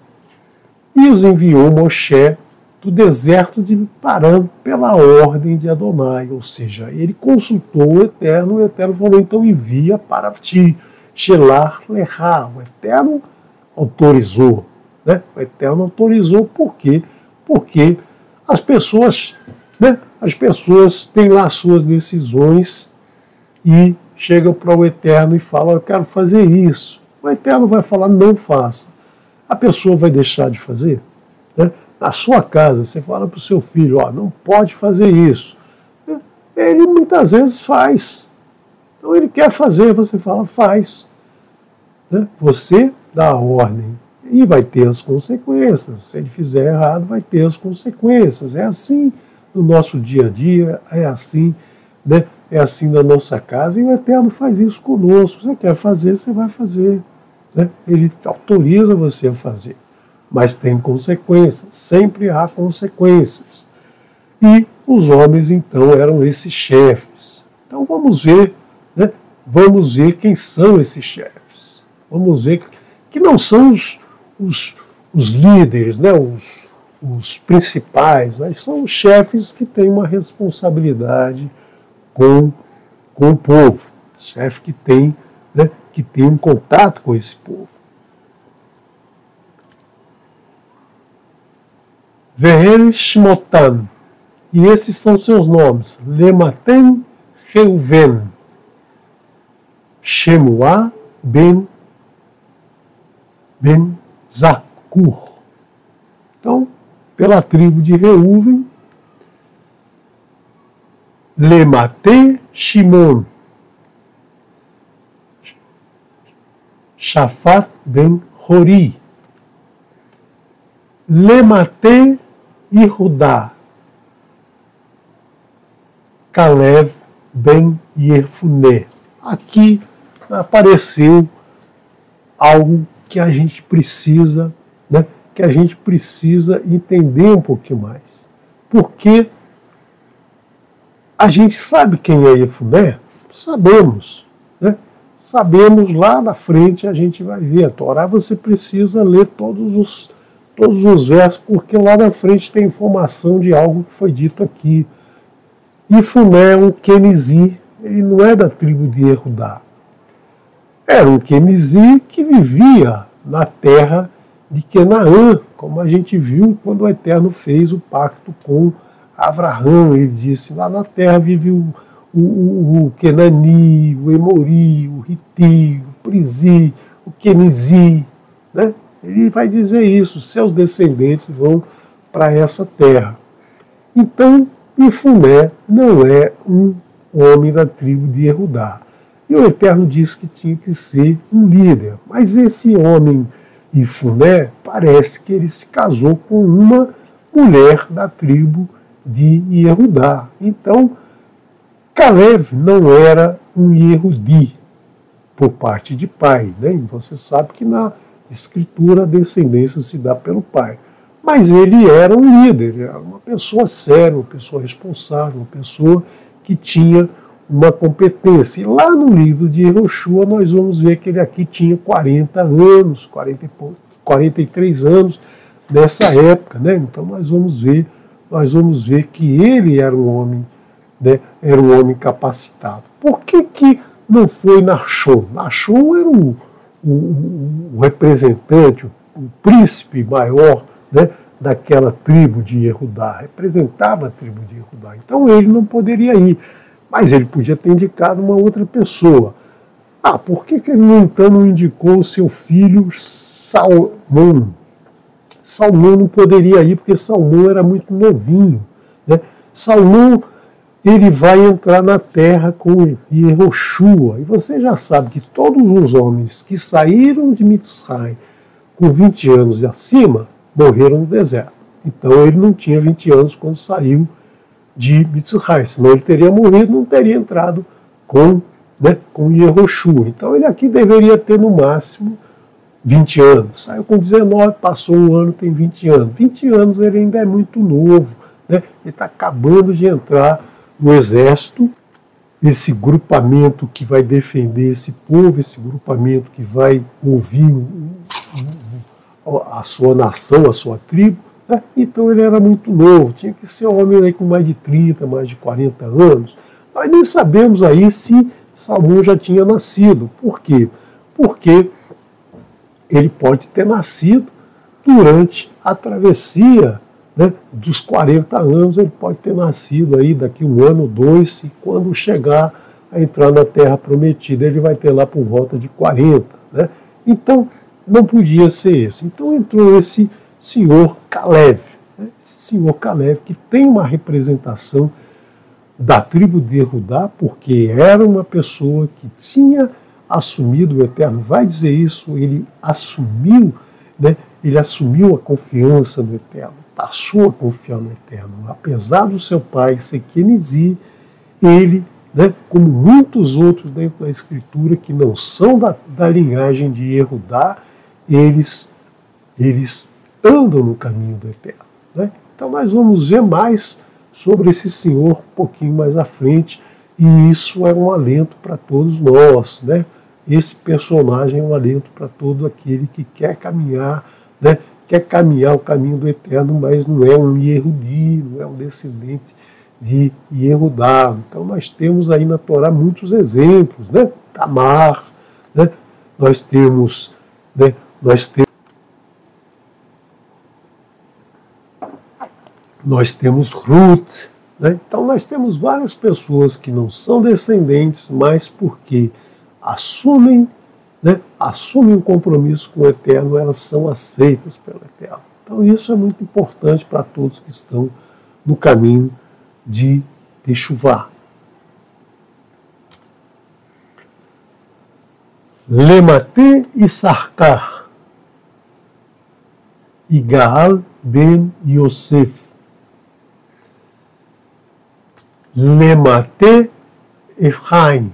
A: E os enviou Moshe do deserto de Parã pela ordem de Adonai, ou seja, ele consultou o Eterno falou, então envia para ti, Shelar Lechá, o Eterno autorizou, né? O Eterno autorizou, por quê? Porque as pessoas têm lá suas decisões e chegam para o Eterno e falam, eu quero fazer isso. O Eterno vai falar, não faça. A pessoa vai deixar de fazer? Né? Na sua casa, você fala para o seu filho, ó, não pode fazer isso. Ele muitas vezes faz. Então ele quer fazer, você fala, faz. Né? Você dá a ordem e vai ter as consequências. Se ele fizer errado, vai ter as consequências. É assim no nosso dia a dia, é assim, né, é assim na nossa casa, e o Eterno faz isso conosco. Você quer fazer, você vai fazer. Né? Ele autoriza você a fazer. Mas tem consequências, sempre há consequências. E os homens, então, eram esses chefes. Então vamos ver, né? Vamos ver quem são esses chefes. Vamos ver que não são os líderes, né? Os principais, mas são os chefes que têm uma responsabilidade com o povo. Chefe que tem, né? Que tem um contato com esse povo. Ve'el Shmotan. E esses são seus nomes: Lematen Reuven, Shemua ben Zakur. Então, pela tribo de Reuven, Lemate Shimon, Shafat ben Hori, Lemate Yehudá, Caleb ben Yefuné. Aqui apareceu algo que a gente precisa, né, que a gente precisa entender um pouquinho mais. Porque a gente sabe quem é Yefuné? Sabemos. Né? Sabemos, lá na frente a gente vai ver. A Torá você precisa ler todos os versos, porque lá na frente tem informação de algo que foi dito aqui. Yefuné é um Quenizi, ele não é da tribo de Yehudá. Era um Quenizi que vivia na terra de Canaã, como a gente viu quando o Eterno fez o pacto com Abraão. Ele disse: lá na terra vive o Kenani, o Emori, o Hiti, o Prizi, o Quenizi. Né? Ele vai dizer isso: seus descendentes vão para essa terra. Então, Yefuné não é um homem da tribo de Yehudá. E o Eterno disse que tinha que ser um líder. Mas esse homem, Yefuné, parece que ele se casou com uma mulher da tribo de Yehudá. Então, Caleb não era um Yehudi por parte de pai. Né? E você sabe que na Escritura a descendência se dá pelo pai. Mas ele era um líder, era uma pessoa séria, uma pessoa responsável, uma pessoa que tinha uma competência. E lá no livro de Yehoshua nós vamos ver que ele aqui tinha 40 anos, 43 anos nessa época. Né? Então nós vamos ver que ele era um homem, né? Era um homem capacitado. Por que não foi Nachshon? Nachshon era o representante, o príncipe maior, né, daquela tribo de Yehudá, representava a tribo de Yehudá. Então ele não poderia ir, mas ele podia ter indicado uma outra pessoa. Por que ele então não indicou o seu filho Salmão? Salmão não poderia ir porque Salmão era muito novinho. Né? Salmão, ele vai entrar na terra com Yehoshua. E você já sabe que todos os homens que saíram de Mitzrayim com 20 anos e acima morreram no deserto. Então ele não tinha 20 anos quando saiu de Mitzrayim, senão ele teria morrido, não teria entrado com Yehoshua. Então ele aqui deveria ter no máximo 20 anos. Saiu com 19, passou um ano, tem 20 anos. 20 anos ele ainda é muito novo. Né? Ele está acabando de entrar no exército. Esse grupamento que vai defender esse povo, esse grupamento que vai ouvir a sua nação, a sua tribo, né? Então ele era muito novo, tinha que ser um homem aí com mais de 30, mais de 40 anos. Nós nem sabemos aí se Salmão já tinha nascido. Por quê? Porque ele pode ter nascido durante a travessia, né, dos 40 anos, ele pode ter nascido aí daqui um ano, 2, e quando chegar a entrar na Terra Prometida, ele vai ter lá por volta de 40. Né? Então, não podia ser esse. Então entrou esse senhor Caleb, né? Esse senhor Caleb que tem uma representação da tribo de Yehudá, porque era uma pessoa que tinha assumido, o Eterno vai dizer isso, ele assumiu, né? Ele assumiu a confiança no Eterno, passou a confiar no Eterno. Apesar do seu pai ser Quenizi, ele né, como muitos outros dentro da Escritura que não são da linhagem de Yehudá, eles andam no caminho do Eterno. Né? Então nós vamos ver mais sobre esse Senhor um pouquinho mais à frente, e isso é um alento para todos nós. Né? Esse personagem é um alento para todo aquele que quer caminhar, né? Quer caminhar o caminho do Eterno, mas não é um Yehudi, não é um descendente de Yehudá. Então nós temos aí na Torá muitos exemplos, né? Tamar, né? Nós temos Ruth, né? Então nós temos várias pessoas que não são descendentes, mas porque assumem um compromisso com o Eterno, elas são aceitas pelo Eterno. Então isso é muito importante para todos que estão no caminho de Teshuvá. Lemate e Sarkar, Igaal ben Yosef. Lemate Efraim,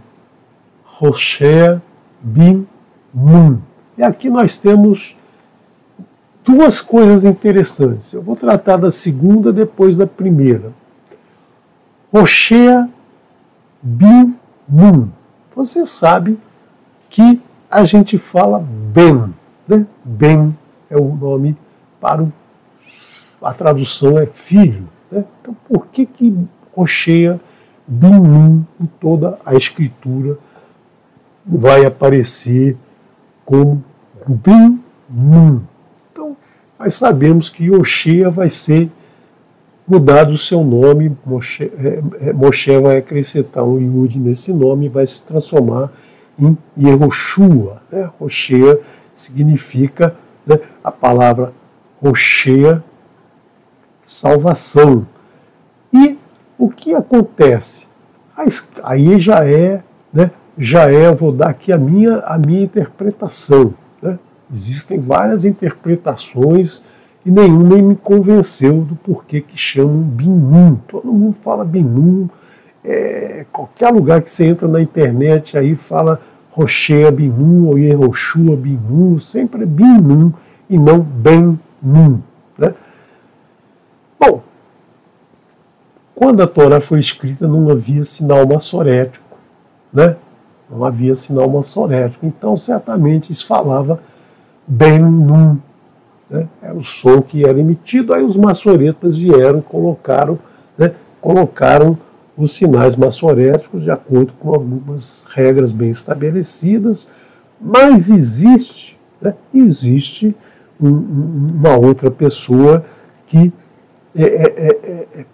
A: Hoshea bin Nun. E aqui nós temos duas coisas interessantes. Eu vou tratar da segunda depois da primeira. Hoshea bin Nun. Você sabe que a gente fala Ben, né? Ben é o nome para a tradução é filho. Né? Então por que Hoshea bin Nun em toda a Escritura vai aparecer como bin Nun? Então nós sabemos que Hoshea vai ser mudado o seu nome, Moshe vai acrescentar um Yud nesse nome e vai se transformar em Yehoshua. Né? Hoshea significa, né, a palavra Hoshea, salvação. E o que acontece? Aí eu vou dar aqui a minha interpretação. Né? Existem várias interpretações e nenhuma me convenceu do porquê que chamam bin Nun. Todo mundo fala bin Nun. Qualquer lugar que você entra na internet aí fala Hoshea bin Nun ou Yehoshua bin Nun, sempre é bin Nun e não ben Nun. Né? Bom, quando a Torá foi escrita não havia sinal massorético, né? Não havia sinal massorético, então certamente isso falava ben Nun. Né? Era o som que era emitido, aí os maçoretas vieram e colocaram os sinais massoréticos de acordo com algumas regras bem estabelecidas, mas existe uma outra pessoa que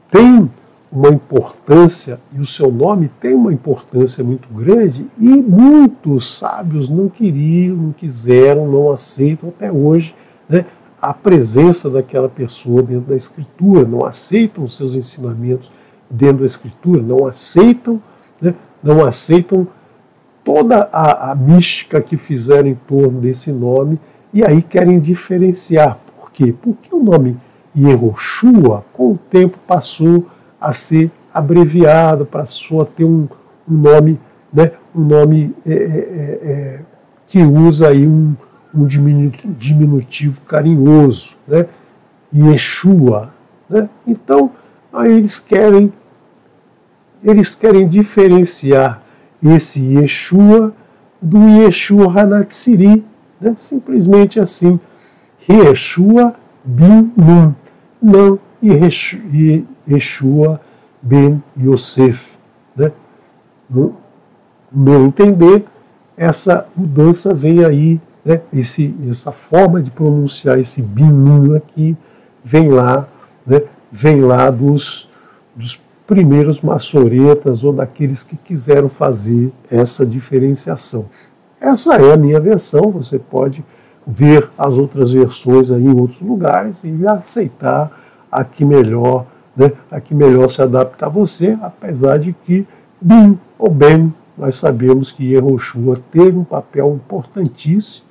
A: tem uma importância, e o seu nome tem uma importância muito grande, e muitos sábios não queriam, não quiseram, não aceitam até hoje, né, a presença daquela pessoa dentro da Escritura, não aceitam os seus ensinamentos dentro da Escritura, não aceitam toda a mística que fizeram em torno desse nome, e aí querem diferenciar. Por quê? Porque o nome Yehoshua, com o tempo, passou a ser abreviado, passou a ter um nome, né, que usa aí um diminutivo carinhoso, né? Yeshua. Né? Então, aí eles querem diferenciar esse Yeshua do Yeshua Hanatsiri, né? Simplesmente assim, Yeshua bin Nun, não Yeshua ben Yosef. Né? No meu entender, essa mudança vem aí, né? Essa forma de pronunciar esse bin Nun aqui vem lá, né? Vem lá dos primeiros maçoretas ou daqueles que quiseram fazer essa diferenciação. Essa é a minha versão, você pode ver as outras versões aí em outros lugares e aceitar a que melhor, né? A que melhor se adapta a você, apesar de que bin ou ben, nós sabemos que Yehoshua teve um papel importantíssimo.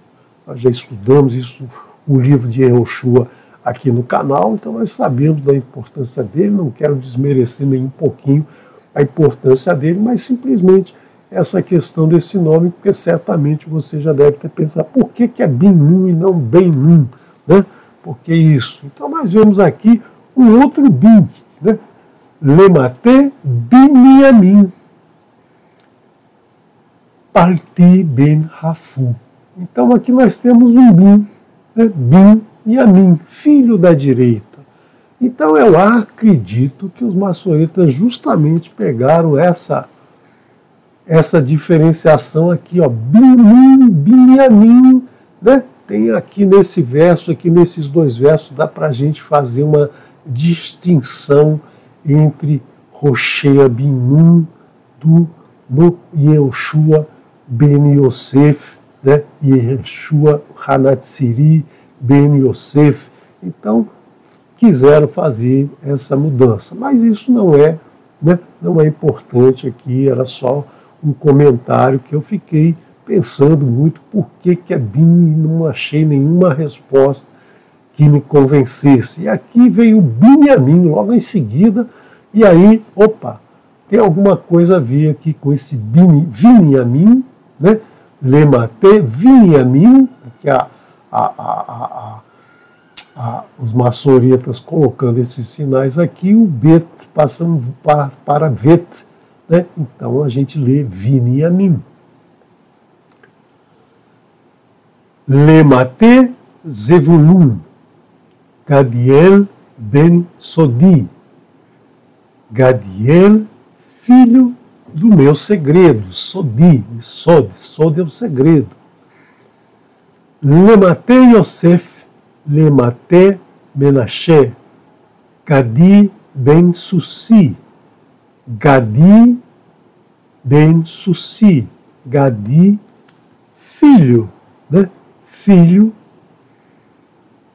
A: Nós já estudamos isso, o livro de Yehoshua aqui no canal, então nós sabemos da importância dele, não quero desmerecer nem um pouquinho a importância dele, mas simplesmente essa questão desse nome, porque certamente você já deve ter pensado, por que é Bin-Nun e não Ben-Nun? Né? Por que isso? Então nós vemos aqui um outro Bin, né? Lemate Binyamin, Parti Ben Rafu. Então aqui nós temos um Bin, né? Binyamin, filho da direita. Então eu acredito que os maçoretas justamente pegaram essa diferenciação aqui, ó, Binyamin, né? Tem aqui nesse verso, aqui nesses dois versos, dá para a gente fazer uma distinção entre Roshea Bin-Nun do Yehoshua Ben Yosef, né? Yeshua Hanatsiri Ben Yosef. Então, quiseram fazer essa mudança. Mas isso não é, né? Não é importante aqui, era só um comentário que eu fiquei pensando muito por que é Bin e não achei nenhuma resposta que me convencesse. E aqui veio Binyamin logo em seguida, e aí, opa, tem alguma coisa a ver aqui com esse Binyamin, né? Lemate Binyamin, que os maçoretas colocando esses sinais aqui, o Bet passando para Vet, né? Então a gente lê Binyamin. Lemate Zevulun, Gadiel ben Sodi. Gadiel, filho do meu segredo. Sodi é o segredo. Lemate Yosef, Lemate Menashe, Gadi ben Susi. Gadi ben Susi. Gadi, filho, né? Filho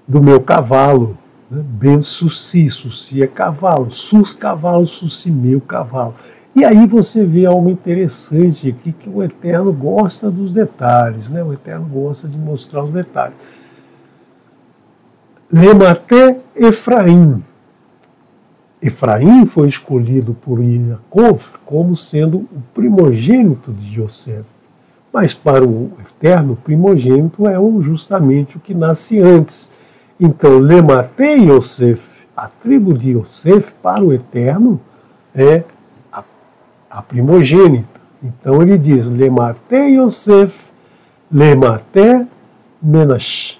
A: do meu cavalo, né? Ben Susi, Susi é cavalo, Sus cavalo, Susi meu cavalo. E aí você vê algo interessante aqui, que o Eterno gosta dos detalhes, né? O Eterno gosta de mostrar os detalhes. Lemate Efraim. Efraim foi escolhido por Yaakov como sendo o primogênito de Yosef. Mas para o Eterno, o primogênito é justamente o que nasce antes. Então, Lemate Yosef, a tribo de Yosef, para o Eterno, é a primogênita. Então ele diz, Lemate Yosef, Lemate Menashe.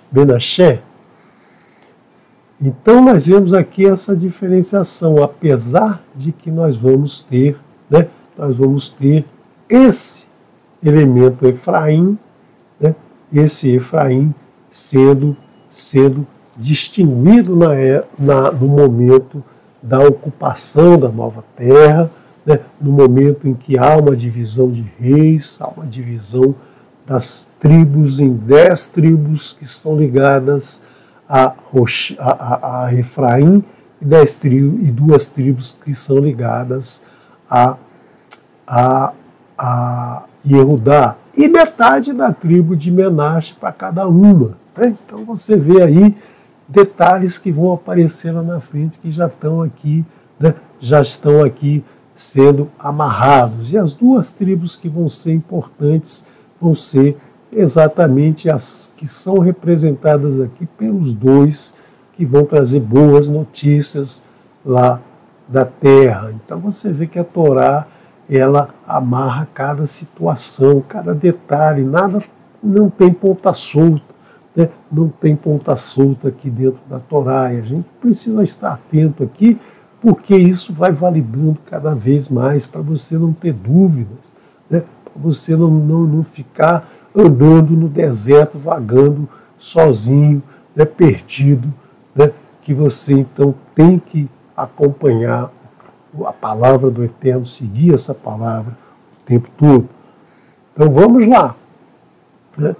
A: Então nós vemos aqui essa diferenciação, apesar de que nós vamos ter, né, esse elemento Efraim, né, esse Efraim sendo distinguido no momento da ocupação da nova terra, né, no momento em que há uma divisão de reis, há uma divisão das tribos em 10 tribos que são ligadas a Efraim e 2 tribos que são ligadas a Yehudá, e metade da tribo de Menashe para cada uma. Né? Então você vê aí detalhes que vão aparecer lá na frente, que já estão aqui, né? Já estão aqui sendo amarrados. E as 2 tribos que vão ser importantes vão ser exatamente as que são representadas aqui pelos 2 que vão trazer boas notícias lá da terra. Então você vê que a Torá, ela amarra cada situação, cada detalhe, nada, não tem ponta solta, né? Não tem ponta solta aqui dentro da Torá, e a gente precisa estar atento aqui, porque isso vai validando cada vez mais, para você não ter dúvidas, né? Para você não ficar andando no deserto, vagando sozinho, né? Perdido, né? Que você então tem que acompanhar a palavra do Eterno, seguir essa palavra o tempo todo. Então vamos lá. Né?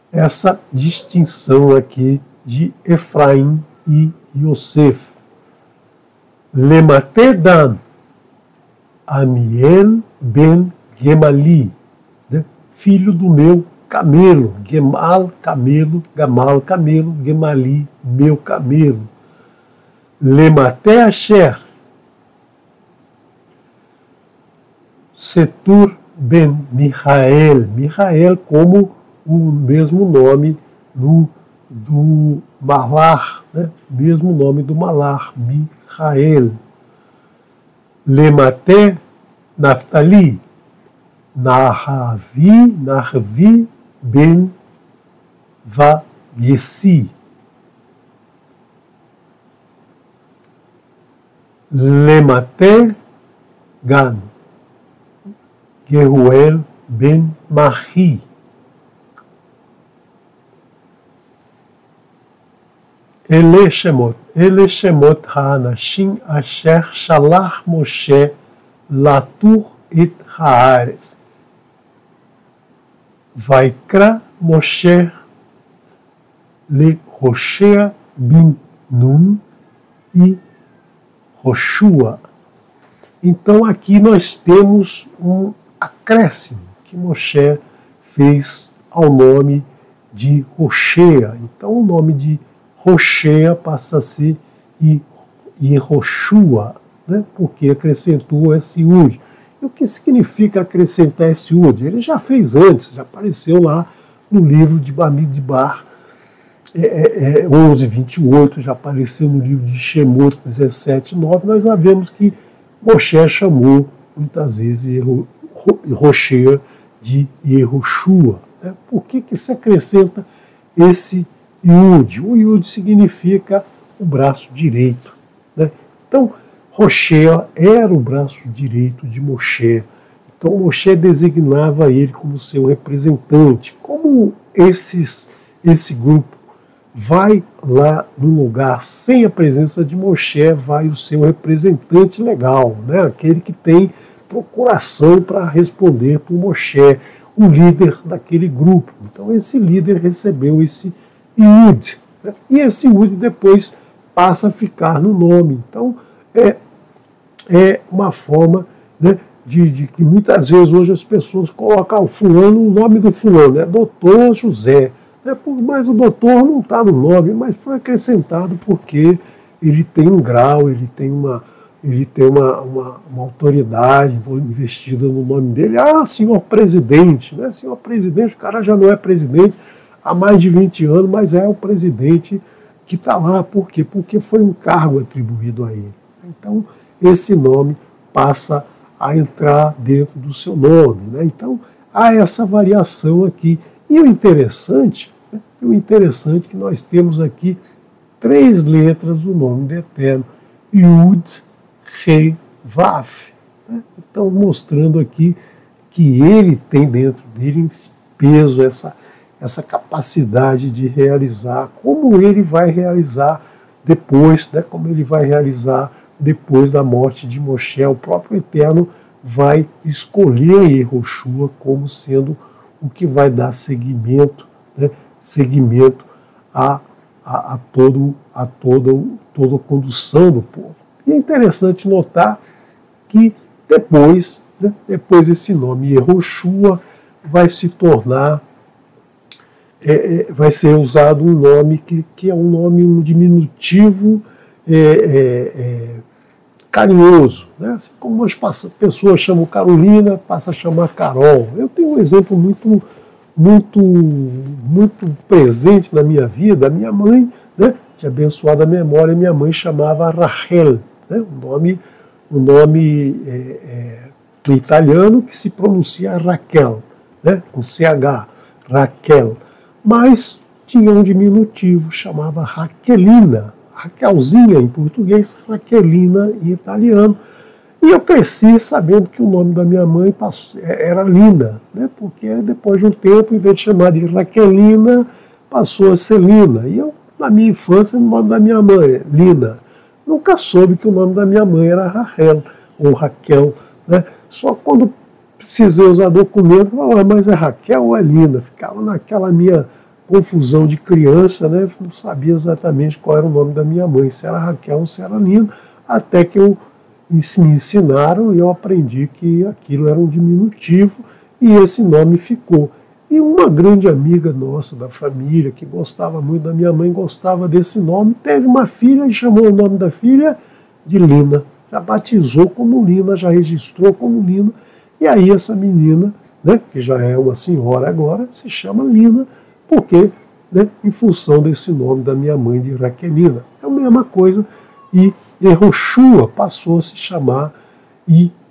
A: Essa distinção aqui de Efraim e Yosef. Lemate Dan, Amiel ben Gemali, né? Filho do meu camelo, Gemal, camelo, Gamal, camelo, Gemali, meu camelo. Lemate Asher, Setur ben Michael, Michael como o mesmo nome do Malar, né? Mesmo nome do Malar, Michael. Lemate Naftali, Nahvi ben Vagessi. Lemate Gan, Geruel ben Mahi. Ele Shemot Ha'anashim Asher Shalach Moshe Latur et Haaretz. Vaikra Moshe le Hoshea bin Nun e Roshua. Então aqui nós temos um acréscimo que Moshe fez ao nome de Hoshea. Então o nome de Hoshea passa a ser Yehoshua, né? Porque acrescentou esse Yud. E o que significa acrescentar esse Yud? Ele já fez antes, já apareceu lá no livro de Bamidbar 11:28, já apareceu no livro de Shemot 17:9. Nós já vemos que Moshe chamou muitas vezes Hoshea de Yehoshua. Né? Por que se acrescenta esse Yud? O Yud significa o braço direito. Né? Então, Hoshea era o braço direito de Moshe. Então, Moshe designava ele como seu representante. Como esse grupo vai lá no lugar sem a presença de Moshe, vai o seu representante legal, né? Aquele que tem procuração para responder por Moshe, o líder daquele grupo. Então, esse líder recebeu esse Yud, né? E esse Yud depois passa a ficar no nome. Então, é uma forma, né, de que muitas vezes hoje as pessoas colocam o fulano, o nome do fulano, Doutor José. Mas o doutor não está no nome, mas foi acrescentado porque ele tem um grau, ele tem uma autoridade investida no nome dele. Senhor presidente, né? Senhor presidente, o cara já não é presidente há mais de 20 anos, mas é o presidente que está lá. Por quê? Porque foi um cargo atribuído a ele. Então, esse nome passa a entrar dentro do seu nome, né? Então, há essa variação aqui. E o interessante é que nós temos aqui 3 letras do nome do Eterno, Yud, Rei, Vav. Né? Então, mostrando aqui que ele tem dentro dele esse peso, essa capacidade de realizar, como ele vai realizar depois, né? Como ele vai realizar depois da morte de Moshe. O próprio Eterno vai escolher Yehoshua como sendo o que vai dar seguimento, né? Seguimento a toda a condução do povo. E é interessante notar que depois, né, esse nome Yehoshua vai se tornar, vai ser usado um nome que é um nome, um diminutivo carinhoso, né? Assim como as pessoas chamam Carolina, passa a chamar Carol. Eu tenho um exemplo muito presente na minha vida. A minha mãe, né, de abençoada memória, minha mãe chamava Rachel, né, um nome italiano que se pronuncia Raquel, né, com CH, Raquel, mas tinha um diminutivo, chamava Raquelina, Raquelzinha em português, Raquelina em italiano. E eu cresci sabendo que o nome da minha mãe era Lina, né? Porque depois de um tempo, em vez de chamar de Raquelina, passou a ser Lina. E eu, na minha infância, o nome da minha mãe, Lina. Nunca soube que o nome da minha mãe era Rachel, ou Raquel, né? Só quando precisei usar documento, mas é Raquel ou é Lina? Ficava naquela minha confusão de criança, né? Não sabia exatamente qual era o nome da minha mãe, se era Raquel ou se era Lina, até que me ensinaram e eu aprendi que aquilo era um diminutivo e esse nome ficou. E uma grande amiga nossa da família, que gostava muito da minha mãe, gostava desse nome, teve uma filha e chamou o nome da filha de Lina. Já batizou como Lina, já registrou como Lina. E aí essa menina, né, que já é uma senhora agora, se chama Lina, porque, né, em função desse nome da minha mãe de Raquelina. É a mesma coisa, e Yehoshua passou a se chamar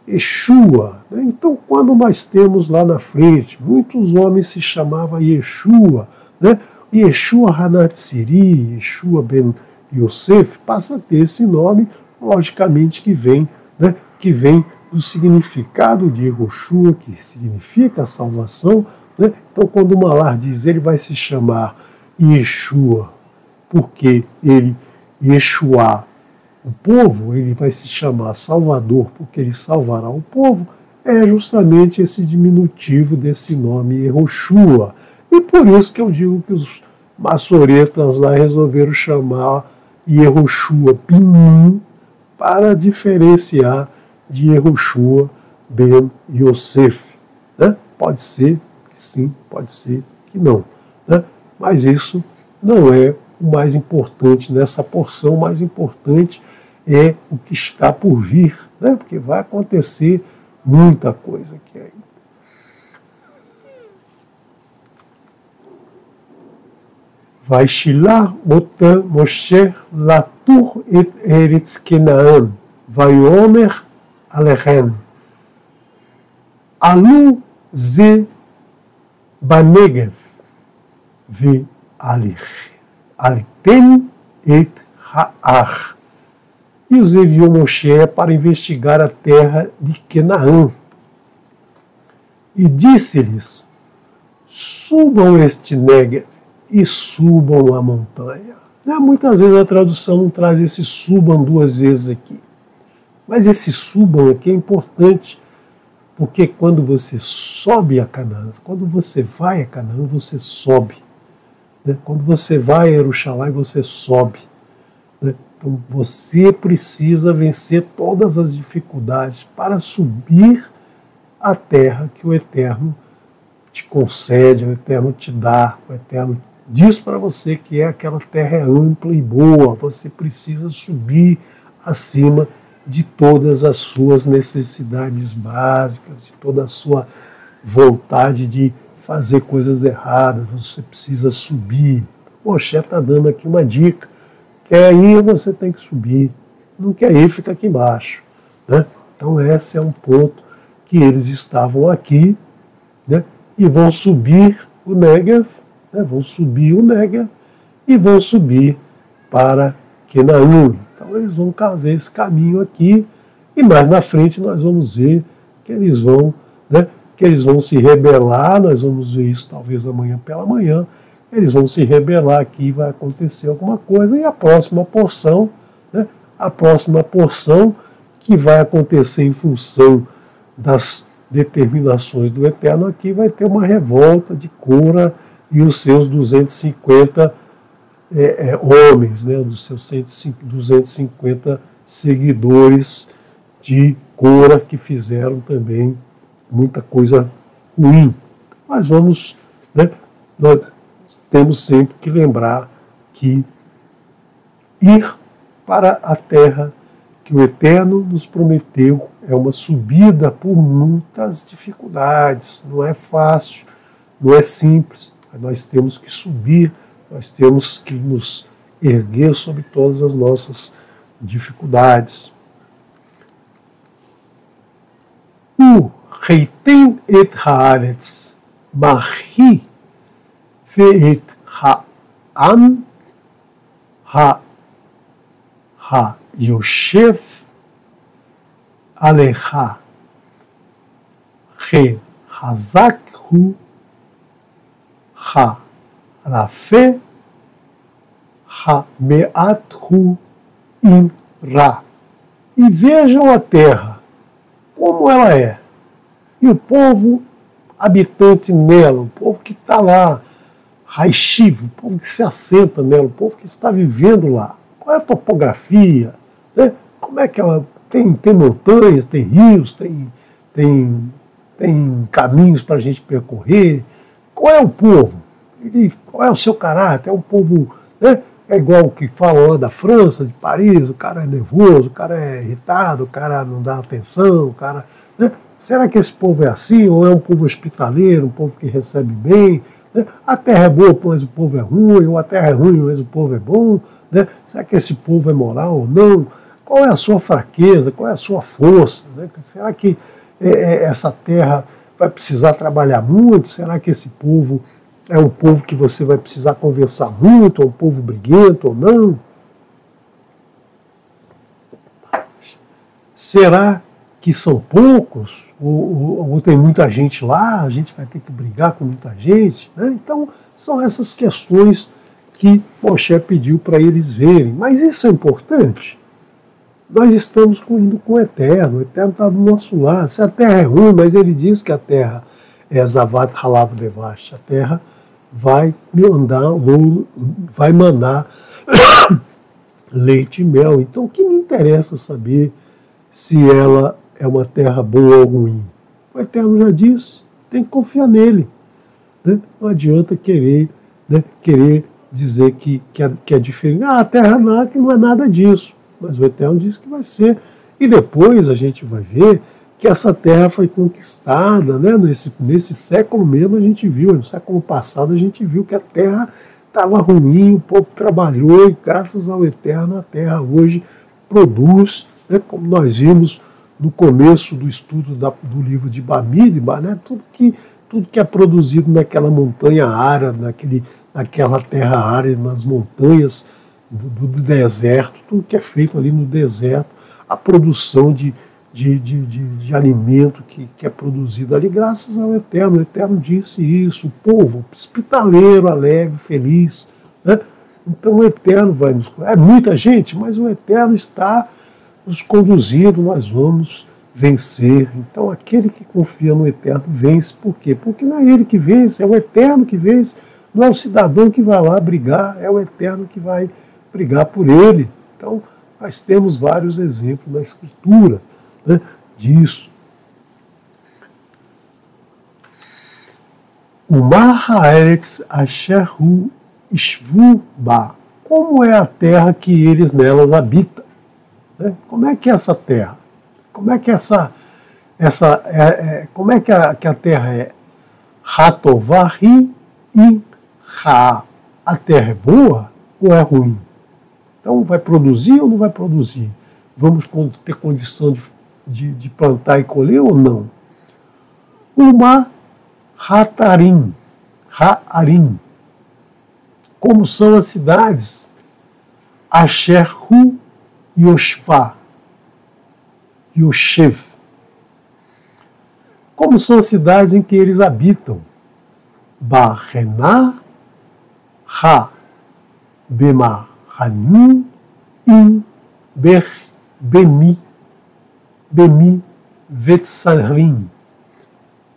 A: Yeshua. Né? Então, quando nós temos lá na frente, muitos homens se chamavam Yeshua, né? Yeshua Hanatsiri, Yeshua Ben Yosef, passa a ter esse nome, logicamente que vem, né, que vem do significado de Yehoshua, que significa a salvação. Né? Então, quando o Malar diz ele vai se chamar Yeshua, porque ele, Yeshua, o povo, ele vai se chamar Salvador, porque ele salvará o povo, é justamente esse diminutivo desse nome Yehoshua. E por isso que eu digo que os maçoretas lá resolveram chamar Yehoshua Pinim para diferenciar de Yehoshua Ben Yosef. Né? Pode ser que sim, pode ser que não. Né? Mas isso não é o mais importante nessa porção. O mais importante é o que está por vir, né? Porque vai acontecer muita coisa aqui ainda. Vaishilach otam Moshe latur et eretz Kenaan, vayomer alechem, alu ze banegev, ve alitem et ha'ach. E os enviou Moshe para investigar a terra de Canaã. E disse-lhes, subam este Negev e subam a montanha. Muitas vezes a tradução não traz esse subam duas vezes aqui. Mas esse subam aqui é importante, porque quando você sobe a Canaã, quando você vai a Canaã, você sobe. Né? Quando você vai a Jerusalém, você sobe. Né? Então você precisa vencer todas as dificuldades para subir a terra que o Eterno te concede, o Eterno te dá, o Eterno diz para você que aquela terra é ampla e boa, você precisa subir acima de todas as suas necessidades básicas, de toda a sua vontade de fazer coisas erradas, você precisa subir. Moshe está dando aqui uma dica. Quer ir, você tem que subir. Não quer ir, fica aqui embaixo. Né? Então esse é um ponto que eles estavam aqui, né? E vão subir o Negev, né? Vão subir o Negev e vão subir para Canaã. Então eles vão fazer esse caminho aqui e mais na frente nós vamos ver que eles vão, né? Que eles vão se rebelar, nós vamos ver isso talvez amanhã pela manhã, eles vão se rebelar aqui, vai acontecer alguma coisa, e a próxima porção, né, a próxima porção que vai acontecer em função das determinações do Eterno aqui, vai ter uma revolta de Cora e os seus 250 homens, né, dos seus 250 seguidores de Cora, que fizeram também muita coisa ruim. Mas vamos, né, nós temos sempre que lembrar que ir para a terra que o Eterno nos prometeu é uma subida por muitas dificuldades. Não é fácil, não é simples. Nós temos que subir, nós temos que nos erguer sobre todas as nossas dificuldades. Reitem et haaretz, machi ve'et ha'am ha'yoshev alecha, che chazak hu, ha'rafe, ha'meat hu in ra. E vejam a terra, como ela é. E o povo habitante nela, o povo que está lá, Raishiv, o povo que se assenta nela, o povo que está vivendo lá. Qual é a topografia? Né? Como é que ela tem montanhas, tem rios, tem caminhos para a gente percorrer? Qual é o povo? Qual é o seu caráter? É um povo, né? É igual o que falam lá da França, de Paris, o cara é nervoso, o cara é irritado, o cara não dá atenção, o cara, né? Será que esse povo é assim, ou é um povo hospitaleiro, um povo que recebe bem? Né? A terra é boa, mas o povo é ruim, ou a terra é ruim, mas o povo é bom? Né? Será que esse povo é moral ou não? Qual é a sua fraqueza? Qual é a sua força? Né? Será que essa terra vai precisar trabalhar muito? Será que esse povo é um povo que você vai precisar conversar muito, ou um povo briguento ou não? Será que são poucos? Ou tem muita gente lá, a gente vai ter que brigar com muita gente? Né? Então, são essas questões que Moshe pediu para eles verem. Mas isso é importante. Nós estamos indo com o Eterno está do nosso lado. Se a terra é ruim, mas ele diz que a terra é Zavat Halav Devash, a terra vai mandar leite e mel. Então, o que me interessa saber se ela é uma terra boa ou ruim? O Eterno já disse, tem que confiar nele. Né? Não adianta querer dizer que é diferente. A terra não é nada disso. Mas o Eterno disse que vai ser. E depois a gente vai ver que essa terra foi conquistada. Né? Nesse século mesmo a gente viu, no século passado a gente viu que a terra estava ruim, o povo trabalhou e graças ao Eterno a terra hoje produz, né? Como nós vimos no começo do estudo do livro de Bamidbar, né? tudo que é produzido naquela montanha árida, naquela terra árida, nas montanhas do deserto, tudo que é feito ali no deserto, a produção de alimento que é produzido ali, graças ao Eterno. O Eterno disse isso, o povo hospitaleiro, alegre, feliz. Né? Então o Eterno vai nos... É muita gente, mas o Eterno está nos conduzindo, nós vamos vencer. Então aquele que confia no Eterno vence. Por quê? Porque não é ele que vence, é o Eterno que vence. Não é o cidadão que vai lá brigar, é o Eterno que vai brigar por ele. Então, nós temos vários exemplos na Escritura, né, disso. O Mar Haaretz Asher Hu Ishvu Ba. Como é a terra que eles nelas habitam? Né? Como é que é essa terra? Como é que como é que a terra é? Hatovahi in Ha. A terra é boa ou é ruim? Então, vai produzir ou não vai produzir? Vamos ter condição de plantar e colher ou não? Uma Ha'arim. Como são as cidades? Asher Hu Yoshva. Yoshev. Como são as cidades em que eles habitam? Barená, Ha, Bema, Hanim, In, Bemi, Vetsarim.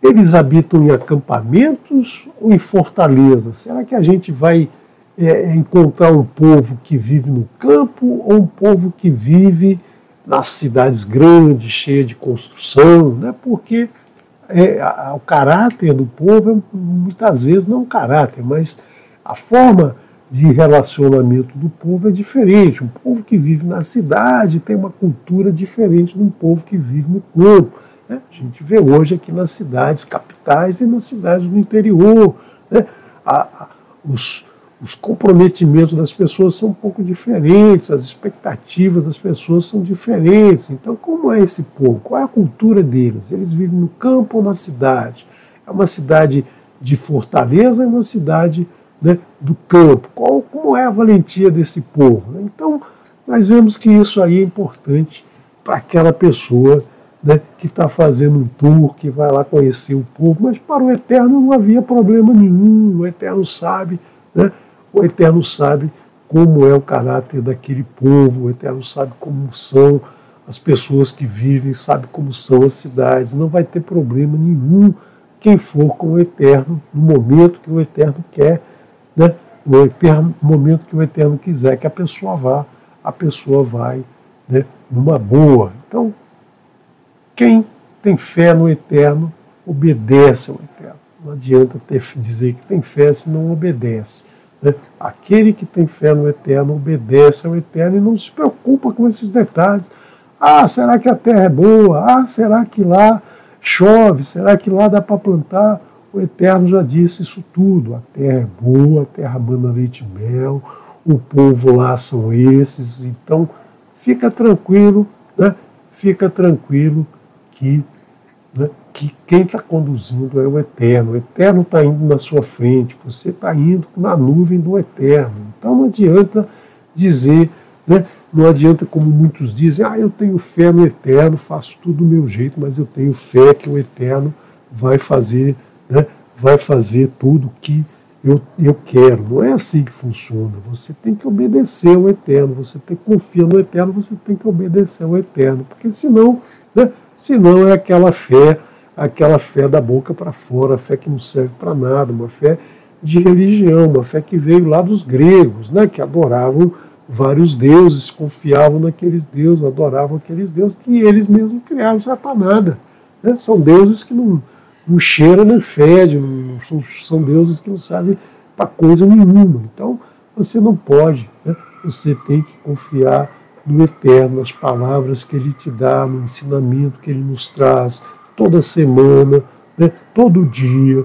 A: Eles habitam em acampamentos ou em fortalezas? Será que a gente vai encontrar um povo que vive no campo ou um povo que vive nas cidades grandes, cheias de construção? Né? Porque o caráter do povo muitas vezes não é um caráter, mas a forma de relacionamento do povo é diferente. Um povo que vive na cidade tem uma cultura diferente de um povo que vive no campo. Né? A gente vê hoje aqui nas cidades capitais e nas cidades do interior. Né? Os comprometimentos das pessoas são um pouco diferentes, as expectativas das pessoas são diferentes. Então, como é esse povo? Qual é a cultura deles? Eles vivem no campo ou na cidade? É uma cidade de fortaleza ou é uma cidade, né, do campo? Como é a valentia desse povo? Então, nós vemos que isso aí é importante para aquela pessoa, né, que está fazendo um tour, que vai lá conhecer o povo, mas para o Eterno não havia problema nenhum. O Eterno sabe, né, o Eterno sabe como é o caráter daquele povo, o Eterno sabe como são as pessoas que vivem, sabe como são as cidades. Não vai ter problema nenhum quem for com o Eterno no momento que o Eterno quer, né? No momento que o Eterno quiser que a pessoa vá, a pessoa vai, né, numa boa. Então, quem tem fé no Eterno obedece ao Eterno. Não adianta dizer que tem fé se não obedece. Né? Aquele que tem fé no Eterno obedece ao Eterno e não se preocupa com esses detalhes. Ah, será que a terra é boa? Ah, será que lá Chove, será que lá dá para plantar? O Eterno já disse isso tudo. A terra é boa, a terra manda leite e mel, o povo lá são esses. Então, fica tranquilo, né? Fica tranquilo que, né, que quem está conduzindo é o Eterno. O Eterno está indo na sua frente, você está indo na nuvem do Eterno. Então não adianta dizer, né, não adianta como muitos dizem, eu tenho fé no Eterno, faço tudo do meu jeito, mas eu tenho fé que o Eterno vai fazer, né, vai fazer tudo que eu quero. Não é assim que funciona. Você tem que obedecer ao Eterno, você tem que confiar no Eterno, você tem que obedecer ao Eterno, porque senão, né, senão é aquela fé da boca para fora, a fé que não serve para nada, uma fé de religião, uma fé que veio lá dos gregos, né, que adoravam vários deuses, confiavam naqueles deuses, adoravam aqueles deuses que eles mesmos criaram, não serve para nada. Né? São deuses que não cheiram nem fedem, são deuses que não servem para coisa nenhuma. Então, você não pode, né? Você tem que confiar no Eterno, nas palavras que Ele te dá, no ensinamento que Ele nos traz, toda semana, né? Todo dia,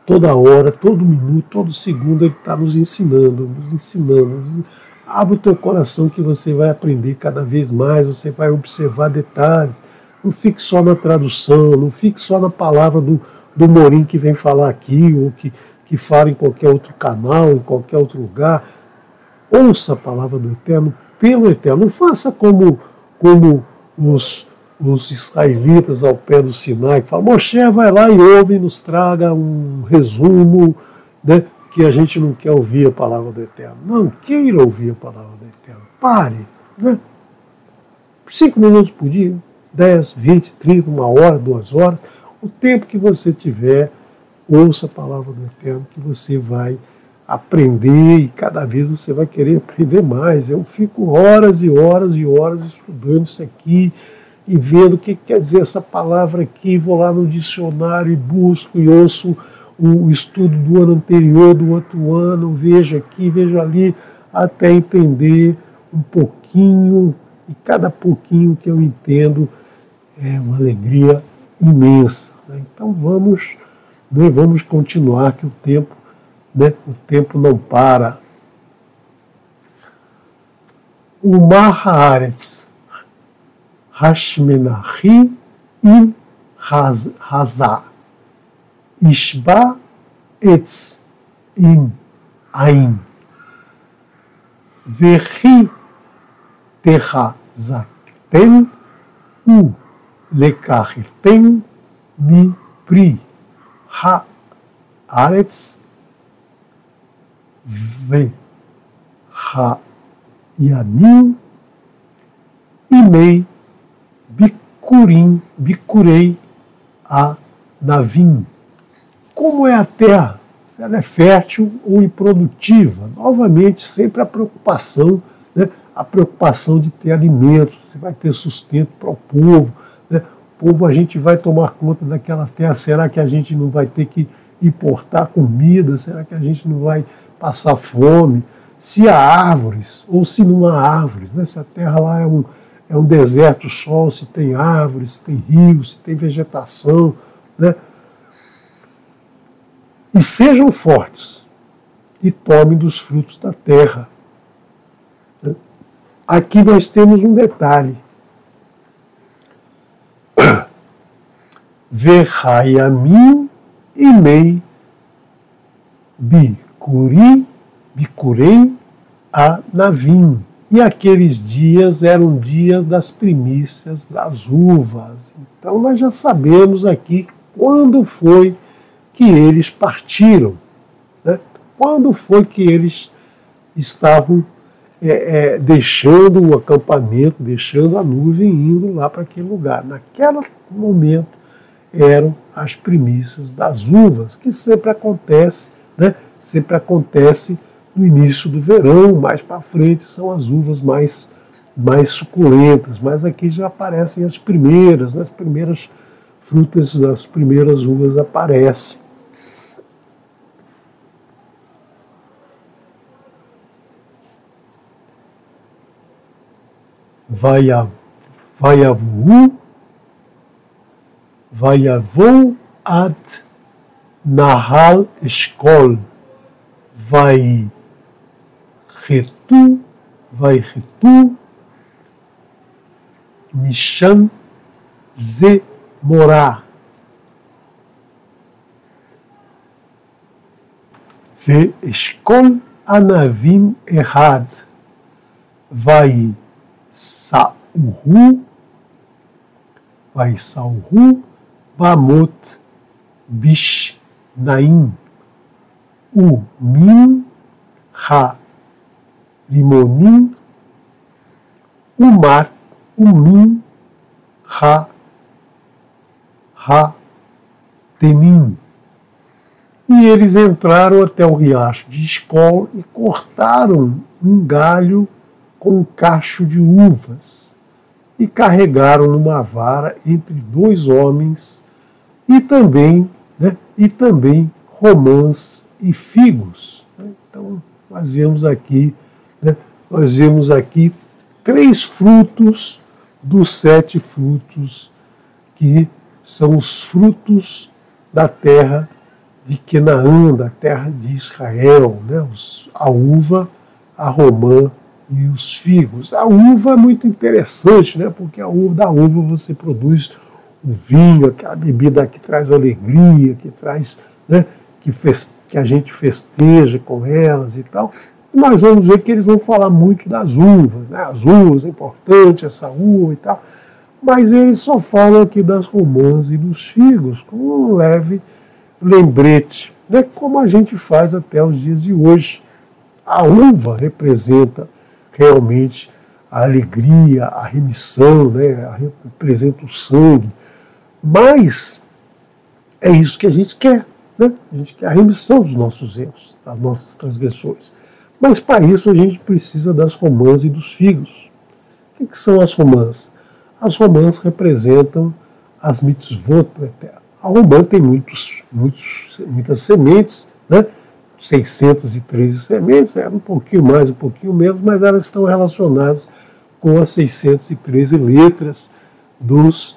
A: toda hora, todo minuto, todo segundo Ele está nos ensinando, nos ensinando. Abre o teu coração que você vai aprender cada vez mais, você vai observar detalhes. Não fique só na tradução, não fique só na palavra do Morim que vem falar aqui, ou que fala em qualquer outro canal, em qualquer outro lugar. Ouça a palavra do Eterno pelo Eterno. Não faça como os israelitas ao pé do Sinai, que falam, Moshe vai lá e ouve e nos traga um resumo, né, que a gente não quer ouvir a palavra do Eterno. Não, queira ouvir a palavra do Eterno. Pare, né? 5 minutos por dia, 10, 20, 30, 1 hora, 2 horas, o tempo que você tiver, ouça a palavra do Eterno, que você vai aprender e cada vez você vai querer aprender mais. Eu fico horas e horas e horas estudando isso aqui e vendo o que quer dizer essa palavra aqui, vou lá no dicionário e busco e ouço o estudo do ano anterior, do outro ano, vejo aqui, vejo ali, até entender um pouquinho, e cada pouquinho que eu entendo é uma alegria imensa. Né? Então vamos continuar, que o tempo não para. O Mar Haaretz, Hashmenahi in Hazah, Ishba Etz in Ain, Vechi Tehazakten u Lekachirten mi Pri Haaretz Vechayanim Imei Bikurei a Navim. Como é a terra? Se ela é fértil ou improdutiva? Novamente, sempre a preocupação, né? A preocupação de ter alimento, se vai ter sustento para o povo. Né? O povo, a gente vai tomar conta daquela terra, será que a gente não vai ter que importar comida? Será que a gente não vai passar fome? Se há árvores ou se não há árvores, né? Se a terra lá é um deserto só, se tem árvores, se tem rios, se tem vegetação, né? E sejam fortes e tomem dos frutos da terra. Aqui nós temos um detalhe. Verhayamim imei bikurei a navim. E aqueles dias eram dias das primícias das uvas. Então nós já sabemos aqui quando foi que eles partiram, né? Quando foi que eles estavam deixando o acampamento, deixando a nuvem, indo lá para aquele lugar. Naquele momento eram as primícias das uvas, que sempre acontece, né? Sempre acontece no início do verão, mais para frente são as uvas mais suculentas, mas aqui já aparecem as primeiras, né? As primeiras frutas, as primeiras uvas aparecem. Vayavu Vayavou ad Nahal Eshkol, vai retu, Mishan ze morá. Ve Eshkol Anavim Ehad, vai Sauhu, Bamot Bishnaim, Min Ha Rimonim, Min Ha Tenim. E eles entraram até o riacho de Escol e cortaram um galho com um cacho de uvas e carregaram numa vara entre 2 homens e também romãs e figos. Então nós vemos aqui 3 frutos dos 7 frutos que são os frutos da terra de Canaã, da terra de Israel, né? A uva, a romã e os figos. A uva é muito interessante, né? Porque da uva você produz o vinho, aquela bebida que traz alegria, que traz, né? que a gente festeja com elas e tal. E nós vamos ver que eles vão falar muito das uvas, né? As uvas, é importante essa uva e tal. Mas eles só falam aqui das romãs e dos figos, com um leve lembrete, né? Como a gente faz até os dias de hoje. A uva representa realmente a alegria, a remissão, né? Representa o sangue. Mas é isso que a gente quer, né? A gente quer a remissão dos nossos erros, das nossas transgressões. Mas para isso a gente precisa das romãs e dos figos. O que são as romãs? As romãs representam as mitzvot do Eterno. A romã tem muitas sementes, né? 613 sementes, um pouquinho mais, um pouquinho menos, mas elas estão relacionadas com as 613 letras das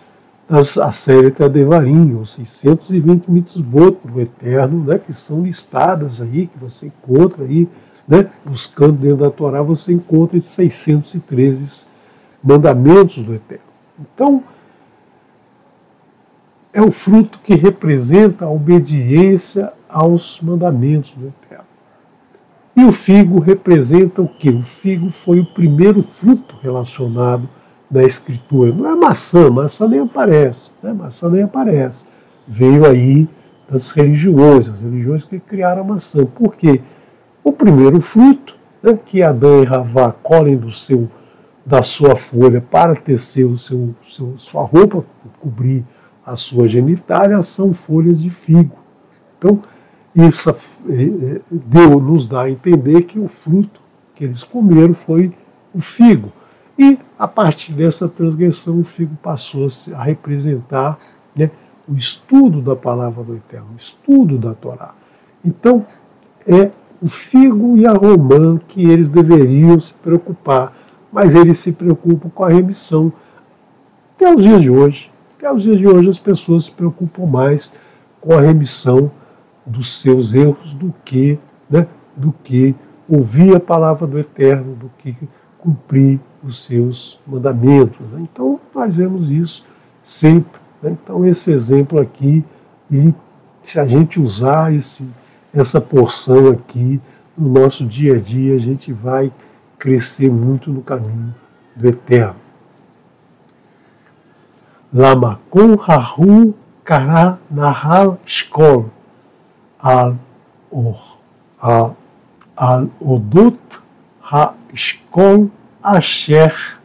A: Aseret Devarim, os 620 mitzvot do Eterno, né? Que são listadas aí, que você encontra aí, né? Buscando dentro da Torá, você encontra esses 613 mandamentos do Eterno. Então, é o fruto que representa a obediência aos mandamentos do Eterno. E o figo representa o quê? O figo foi o primeiro fruto relacionado na Escritura. Não é maçã nem aparece. Né? Maçã nem aparece. Veio aí das religiões, as religiões que criaram a maçã. Por quê? O primeiro fruto, né, que Adão e Havá colhem da sua folha para tecer sua roupa, cobrir a sua genitália, são folhas de figo. Então, isso Deus nos dá a entender que o fruto que eles comeram foi o figo. E, a partir dessa transgressão, o figo passou a representar, né, o estudo da palavra do Eterno, o estudo da Torá. Então, é o figo e a romã que eles deveriam se preocupar, mas eles se preocupam com a remissão. Até os dias de hoje as pessoas se preocupam mais com a remissão dos seus erros do que ouvir a palavra do Eterno, do que cumprir os seus mandamentos. Né? Então, nós vemos isso sempre. Né? Então, esse exemplo aqui, se a gente usar essa porção aqui no nosso dia a dia, a gente vai crescer muito no caminho do Eterno. Lamakom Hahu Kara Nahal Eshkol Al Odot Ha-Eshkol Asher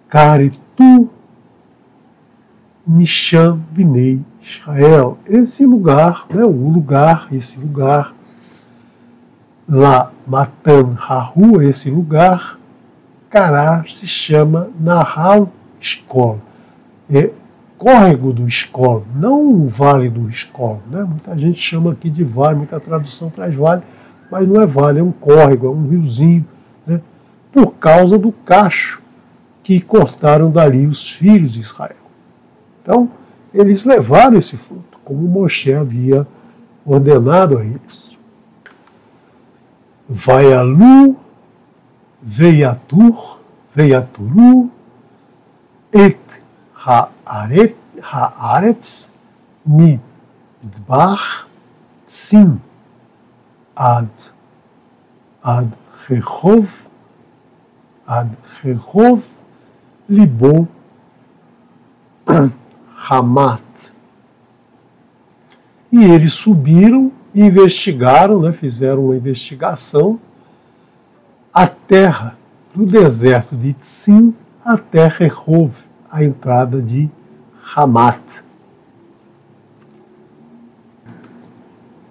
A: Karetu Mishan Bnei Israel. Esse lugar, lá Matan Hahu, esse lugar, Kará se chama Nahal Eshkol. É córrego do Eshkol, não o vale do Eshkol. Né? Muita gente chama aqui de vale, muita tradução traz vale, mas não é vale, é um córrego, é um riozinho, né? Por causa do cacho que cortaram dali os filhos de Israel. Então, eles levaram esse fruto, como Moshe havia ordenado a eles. Vaialu veiaturu et haaretz midbar sim ad rehov libo Hamat. E eles subiram e investigaram, né, fizeram uma investigação, a terra do deserto de Tzim até Rehov, a entrada de Hamat.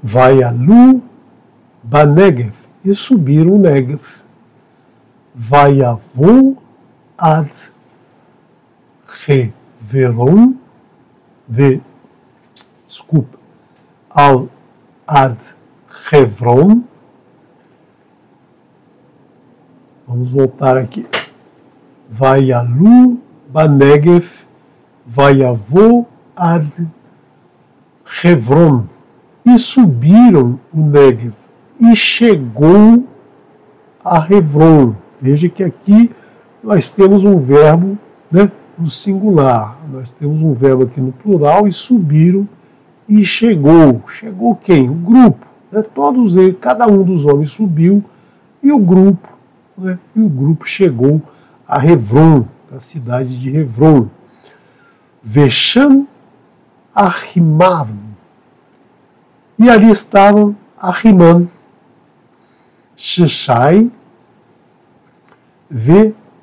A: Vaialu Banegev, e subiram o Negev. Vaiavu ad Heveron, ad Hevron. Vamos voltar aqui. Vaialu Banegev, Vaiavu ad Hevron. E subiram o Negev, e chegou a Hevron. Veja que aqui nós temos um verbo, né, no singular. Nós temos um verbo aqui no plural, e subiram e chegou. Chegou quem? O grupo. Né? Todos eles, cada um dos homens subiu, e o grupo, né, chegou a Hevron, a cidade de Hevron. Vesham Ahimam. E ali estavam Ahimam, Sheshai,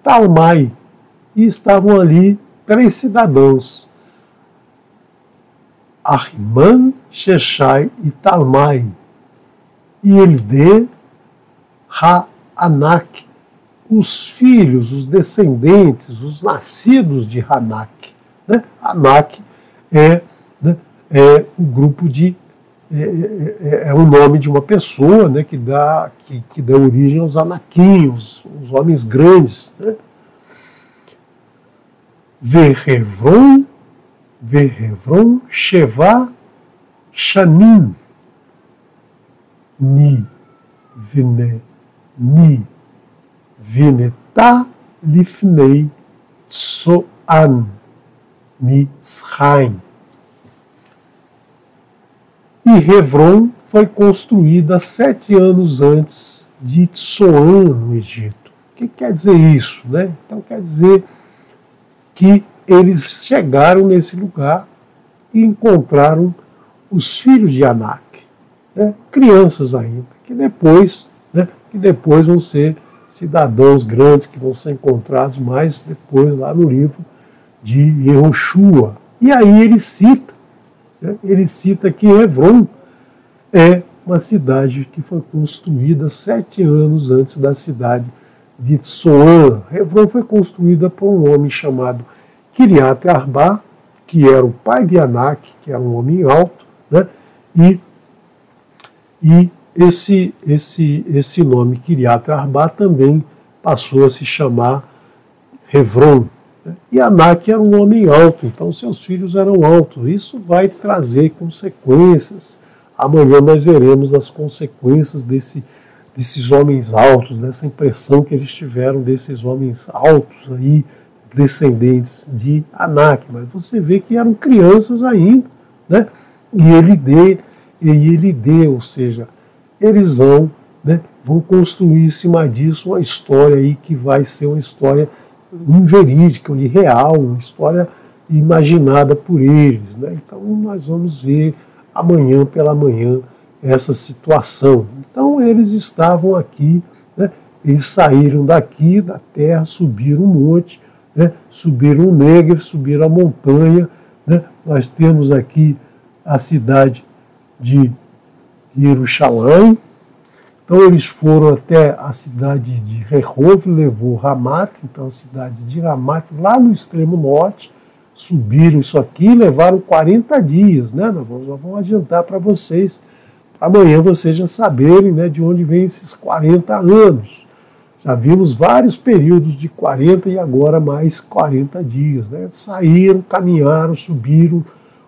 A: Talmai. E estavam ali 3 cidadãos, Ahimam, Sheshai e Talmai. E Eldê, Anak, os filhos, os descendentes, os nascidos de Anak. Né? Anak é o grupo de é o nome de uma pessoa, né, que dá origem aos anaquinhos, os homens grandes. Né? Verhevron, Sheva, Shanim, Ni Vinetá, Lifnei, Tsoan, Mitzrayim. E Hevron foi construída 7 anos antes de Tsoan, no Egito. O que quer dizer isso? Né? Então quer dizer que eles chegaram nesse lugar e encontraram os filhos de Anak, né? Crianças ainda, que depois vão ser cidadãos grandes, que vão ser encontrados mais depois lá no livro de Yehoshua. E aí ele cita que Hevron é uma cidade que foi construída 7 anos antes da cidade de Tsoan. Hevron foi construída por um homem chamado Kiriat Arba, que era o pai de Anak, que era um homem alto, né? E esse nome Kiriat Arba também passou a se chamar Hevron. E Anak era um homem alto, então seus filhos eram altos. Isso vai trazer consequências. Amanhã nós veremos as consequências desses homens altos, dessa impressão que eles tiveram desses homens altos aí, descendentes de Anak. Mas você vê que eram crianças ainda, né? E ele dê, ou seja, eles vão construir em cima disso uma história aí que vai ser uma história inverídica, irreal, uma história imaginada por eles. Né? Então nós vamos ver amanhã pela manhã essa situação. Então eles estavam aqui, né? Eles saíram daqui da terra, subiram um monte, né? Subiram o Negev, subiram a montanha. Né? Nós temos aqui a cidade de Jerusalém. Então eles foram até a cidade de Rehov, levou Hamat, então a cidade de Hamat, lá no extremo norte, subiram isso aqui e levaram 40 dias. Né? Nós vamos adiantar para vocês, amanhã vocês já saberem, né, de onde vem esses 40 anos. Já vimos vários períodos de 40 e agora mais 40 dias. Né? Saíram, caminharam, subiram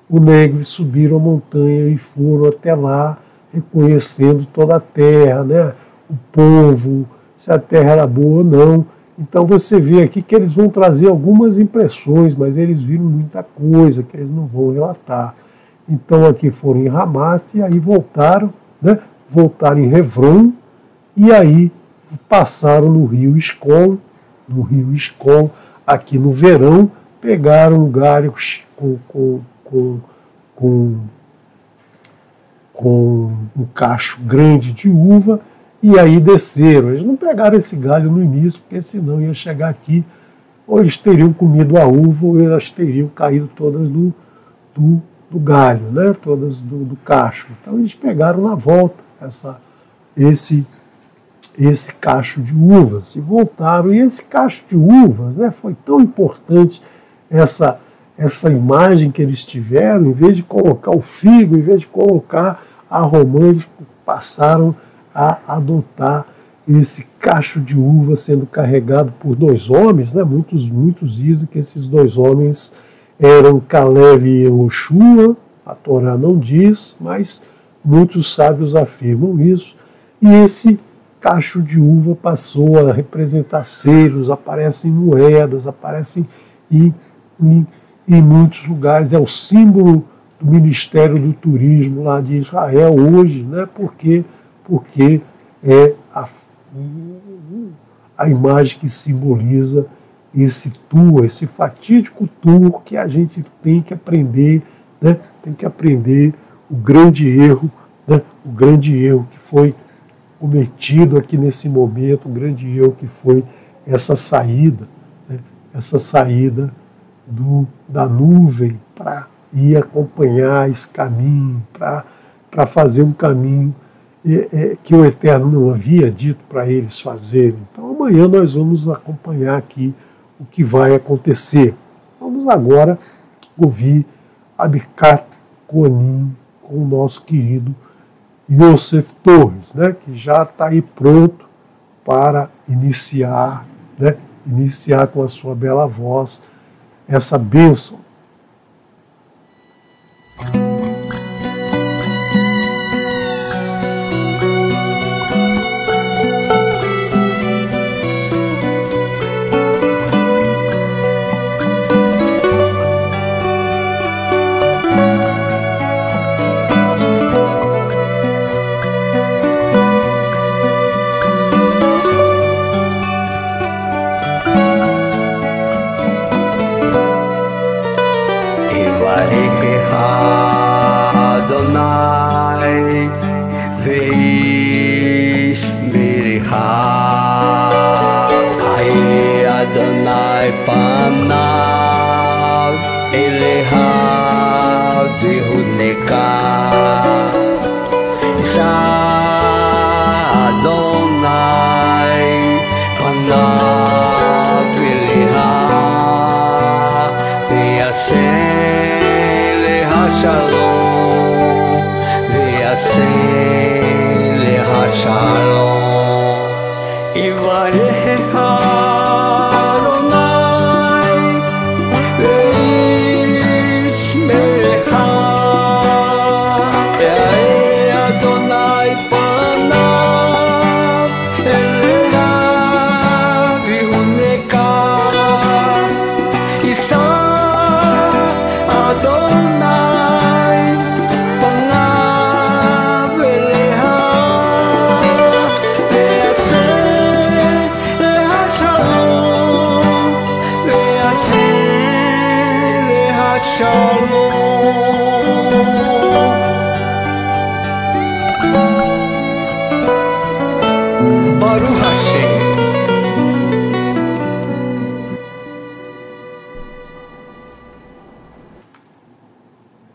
A: o Negri subiram a montanha e foram até lá, reconhecendo toda a terra, né? O povo, se a terra era boa ou não. Então você vê aqui que eles vão trazer algumas impressões, mas eles viram muita coisa que eles não vão relatar. Então aqui foram em Ramat e aí voltaram, né? Voltaram em Hebron e aí passaram no rio Escol, aqui no verão, pegaram um galho com um cacho grande de uva e aí desceram. Eles não pegaram esse galho no início, porque senão ia chegar aqui, ou eles teriam comido a uva, ou elas teriam caído todas do galho, né? Todas do cacho. Então eles pegaram na volta esse cacho de uvas e voltaram. E esse cacho de uvas, né, foi tão importante essa imagem que eles tiveram, em vez de colocar o figo, em vez de colocar a romã, eles passaram a adotar esse cacho de uva sendo carregado por dois homens, né? Muitos dizem que esses dois homens eram Caleb e Yehoshua, a Torá não diz, mas muitos sábios afirmam isso, e esse cacho de uva passou a representar selos, aparecem moedas, aparecem em muitos lugares, é o símbolo do Ministério do Turismo lá de Israel hoje, né? Porque é a imagem que simboliza esse tour, esse fatídico tour que a gente tem que aprender, né? Tem que aprender o grande erro, né? O grande erro que foi cometido aqui nesse momento, o grande erro que foi essa saída, né? Essa saída da nuvem para ir acompanhar esse caminho, para fazer um caminho que o Eterno não havia dito para eles fazerem. Então amanhã nós vamos acompanhar aqui o que vai acontecer. Vamos agora ouvir Abicat Kohanim com o nosso querido Yosef Torres, né, que já está aí pronto para iniciar, né, iniciar com a sua bela voz essa bênção.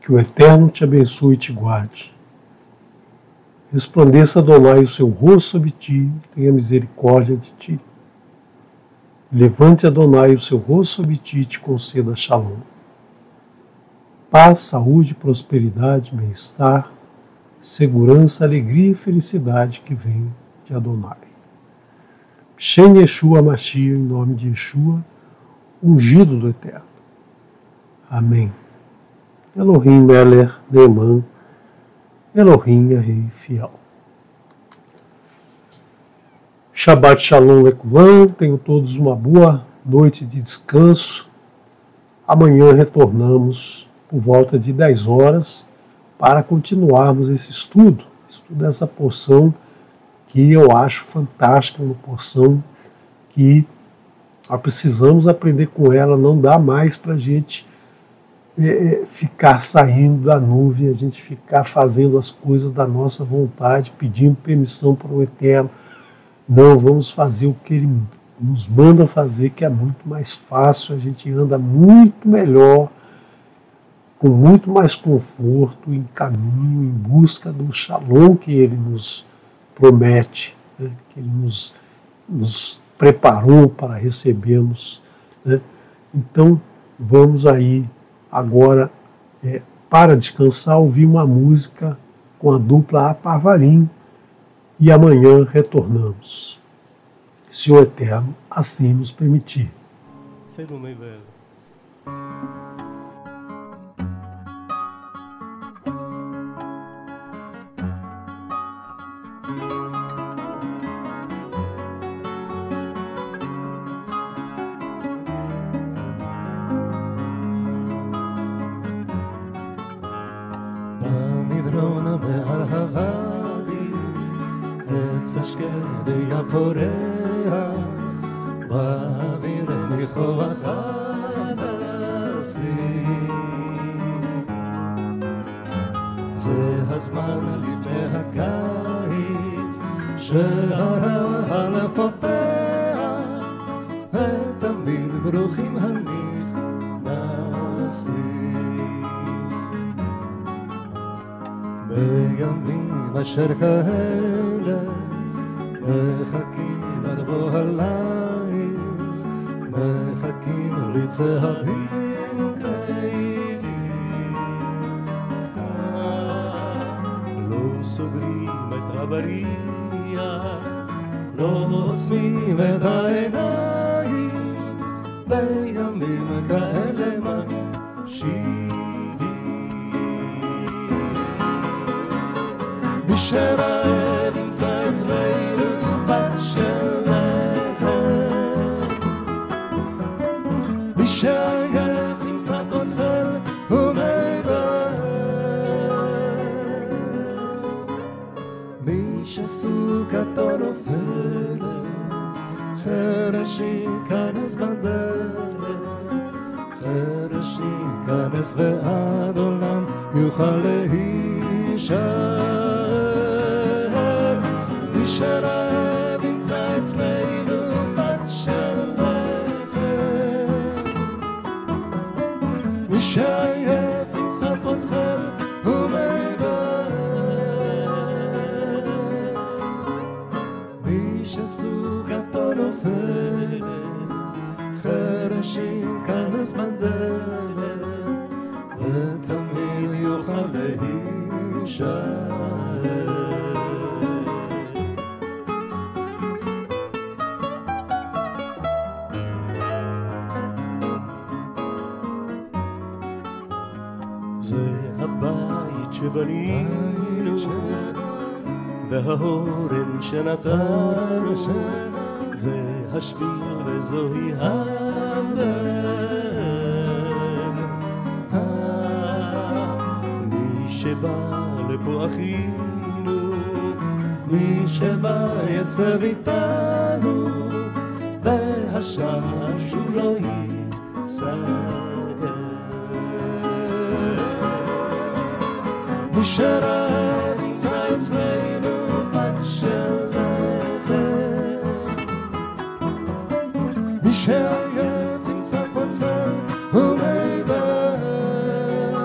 A: Que o Eterno te abençoe e te guarde. Resplandeça Adonai o seu rosto sobre ti, tenha misericórdia de ti. Levante Adonai o seu rosto sobre ti e te conceda Shalom. Paz, saúde, prosperidade, bem-estar, segurança, alegria e felicidade que vem de Adonai. Shem Yeshua Mashiach, em nome de Yeshua, ungido do Eterno. Amém. Elohim Meler Neeman, Elohim é Rei Fiel. Shabbat Shalom Lekulam, tenham todos uma boa noite de descanso. Amanhã retornamos por volta de 10 horas para continuarmos esse estudo dessa porção que eu acho fantástica, uma porção que nós precisamos aprender com ela, não dá mais para a gente ficar saindo da nuvem, a gente ficar fazendo as coisas da nossa vontade, pedindo permissão para o Eterno. Não, vamos fazer o que Ele nos manda fazer, que é muito mais fácil, a gente anda muito melhor, com muito mais conforto, em caminho, em busca do Shalom que Ele nos promete, né? Que Ele nos preparou para recebermos, né? Então, vamos aí agora, para descansar, ouvir uma música com a dupla Apavarim e amanhã retornamos, se o Eterno assim nos permitir.
B: Sei do meio, velho.
C: במדרון מעל הוואדי עץ השקדי הפורח באוויר ניחוח הדסים זה הזמן לפני הקיץ שהרמהל פותח ותמיד ברוכים הנכנסים בימים אשר כאלה מחכים עד בוא הליל מחכים לצעדים קרבים
B: לא סוגרים את הבריח,
C: לא עוצמים את העיניים בימים כאלה מקשיבים מי שרעב ימצא אצלנו בת של לחם מי שעייף ימצא קוצר ומי בהר מי שסוכתו נופלת חרש ייכנס בדלת חרש ייכנס ועד עולם יוכל להישאר מי שרעב ימצא אצלנו בת של לחם מי שעייף ימצא פוצל ומי בהר מי שסוכתו נופלת חרש ייכנס בדלת ותמיד יוכל להישאר
B: זה הבית שבנינו וההורן שנתנו זה השביל וזוהי הדרך מי שבא לפה אחינו
C: מי שבא יסב איתנו והשער שהוא לא ייסגר מי שרעב ימצא אצלנו בת של לחם מי שעייף ימצא קוצר ומי בהר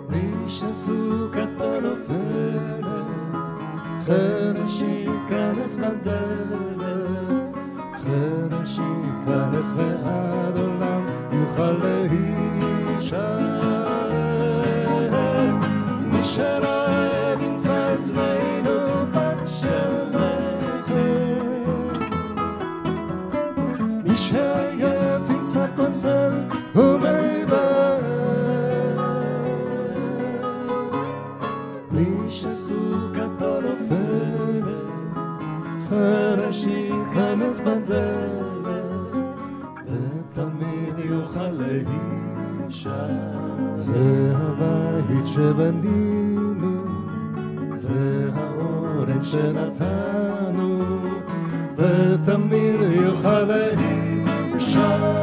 C: מי שסוכתו נופלת חרש ייכנס בדלת חרש ייכנס ועד עולם יוכל להישאר מי שרעב ימצא אצלנו בת של לחם מי שעייף ימצא קוצר ומי בהר יאחז בדלת ותמיד יוכל להישאר. זה הבית שבנינו, זה האורן שנתנו, ותמיד יוכל להישאר.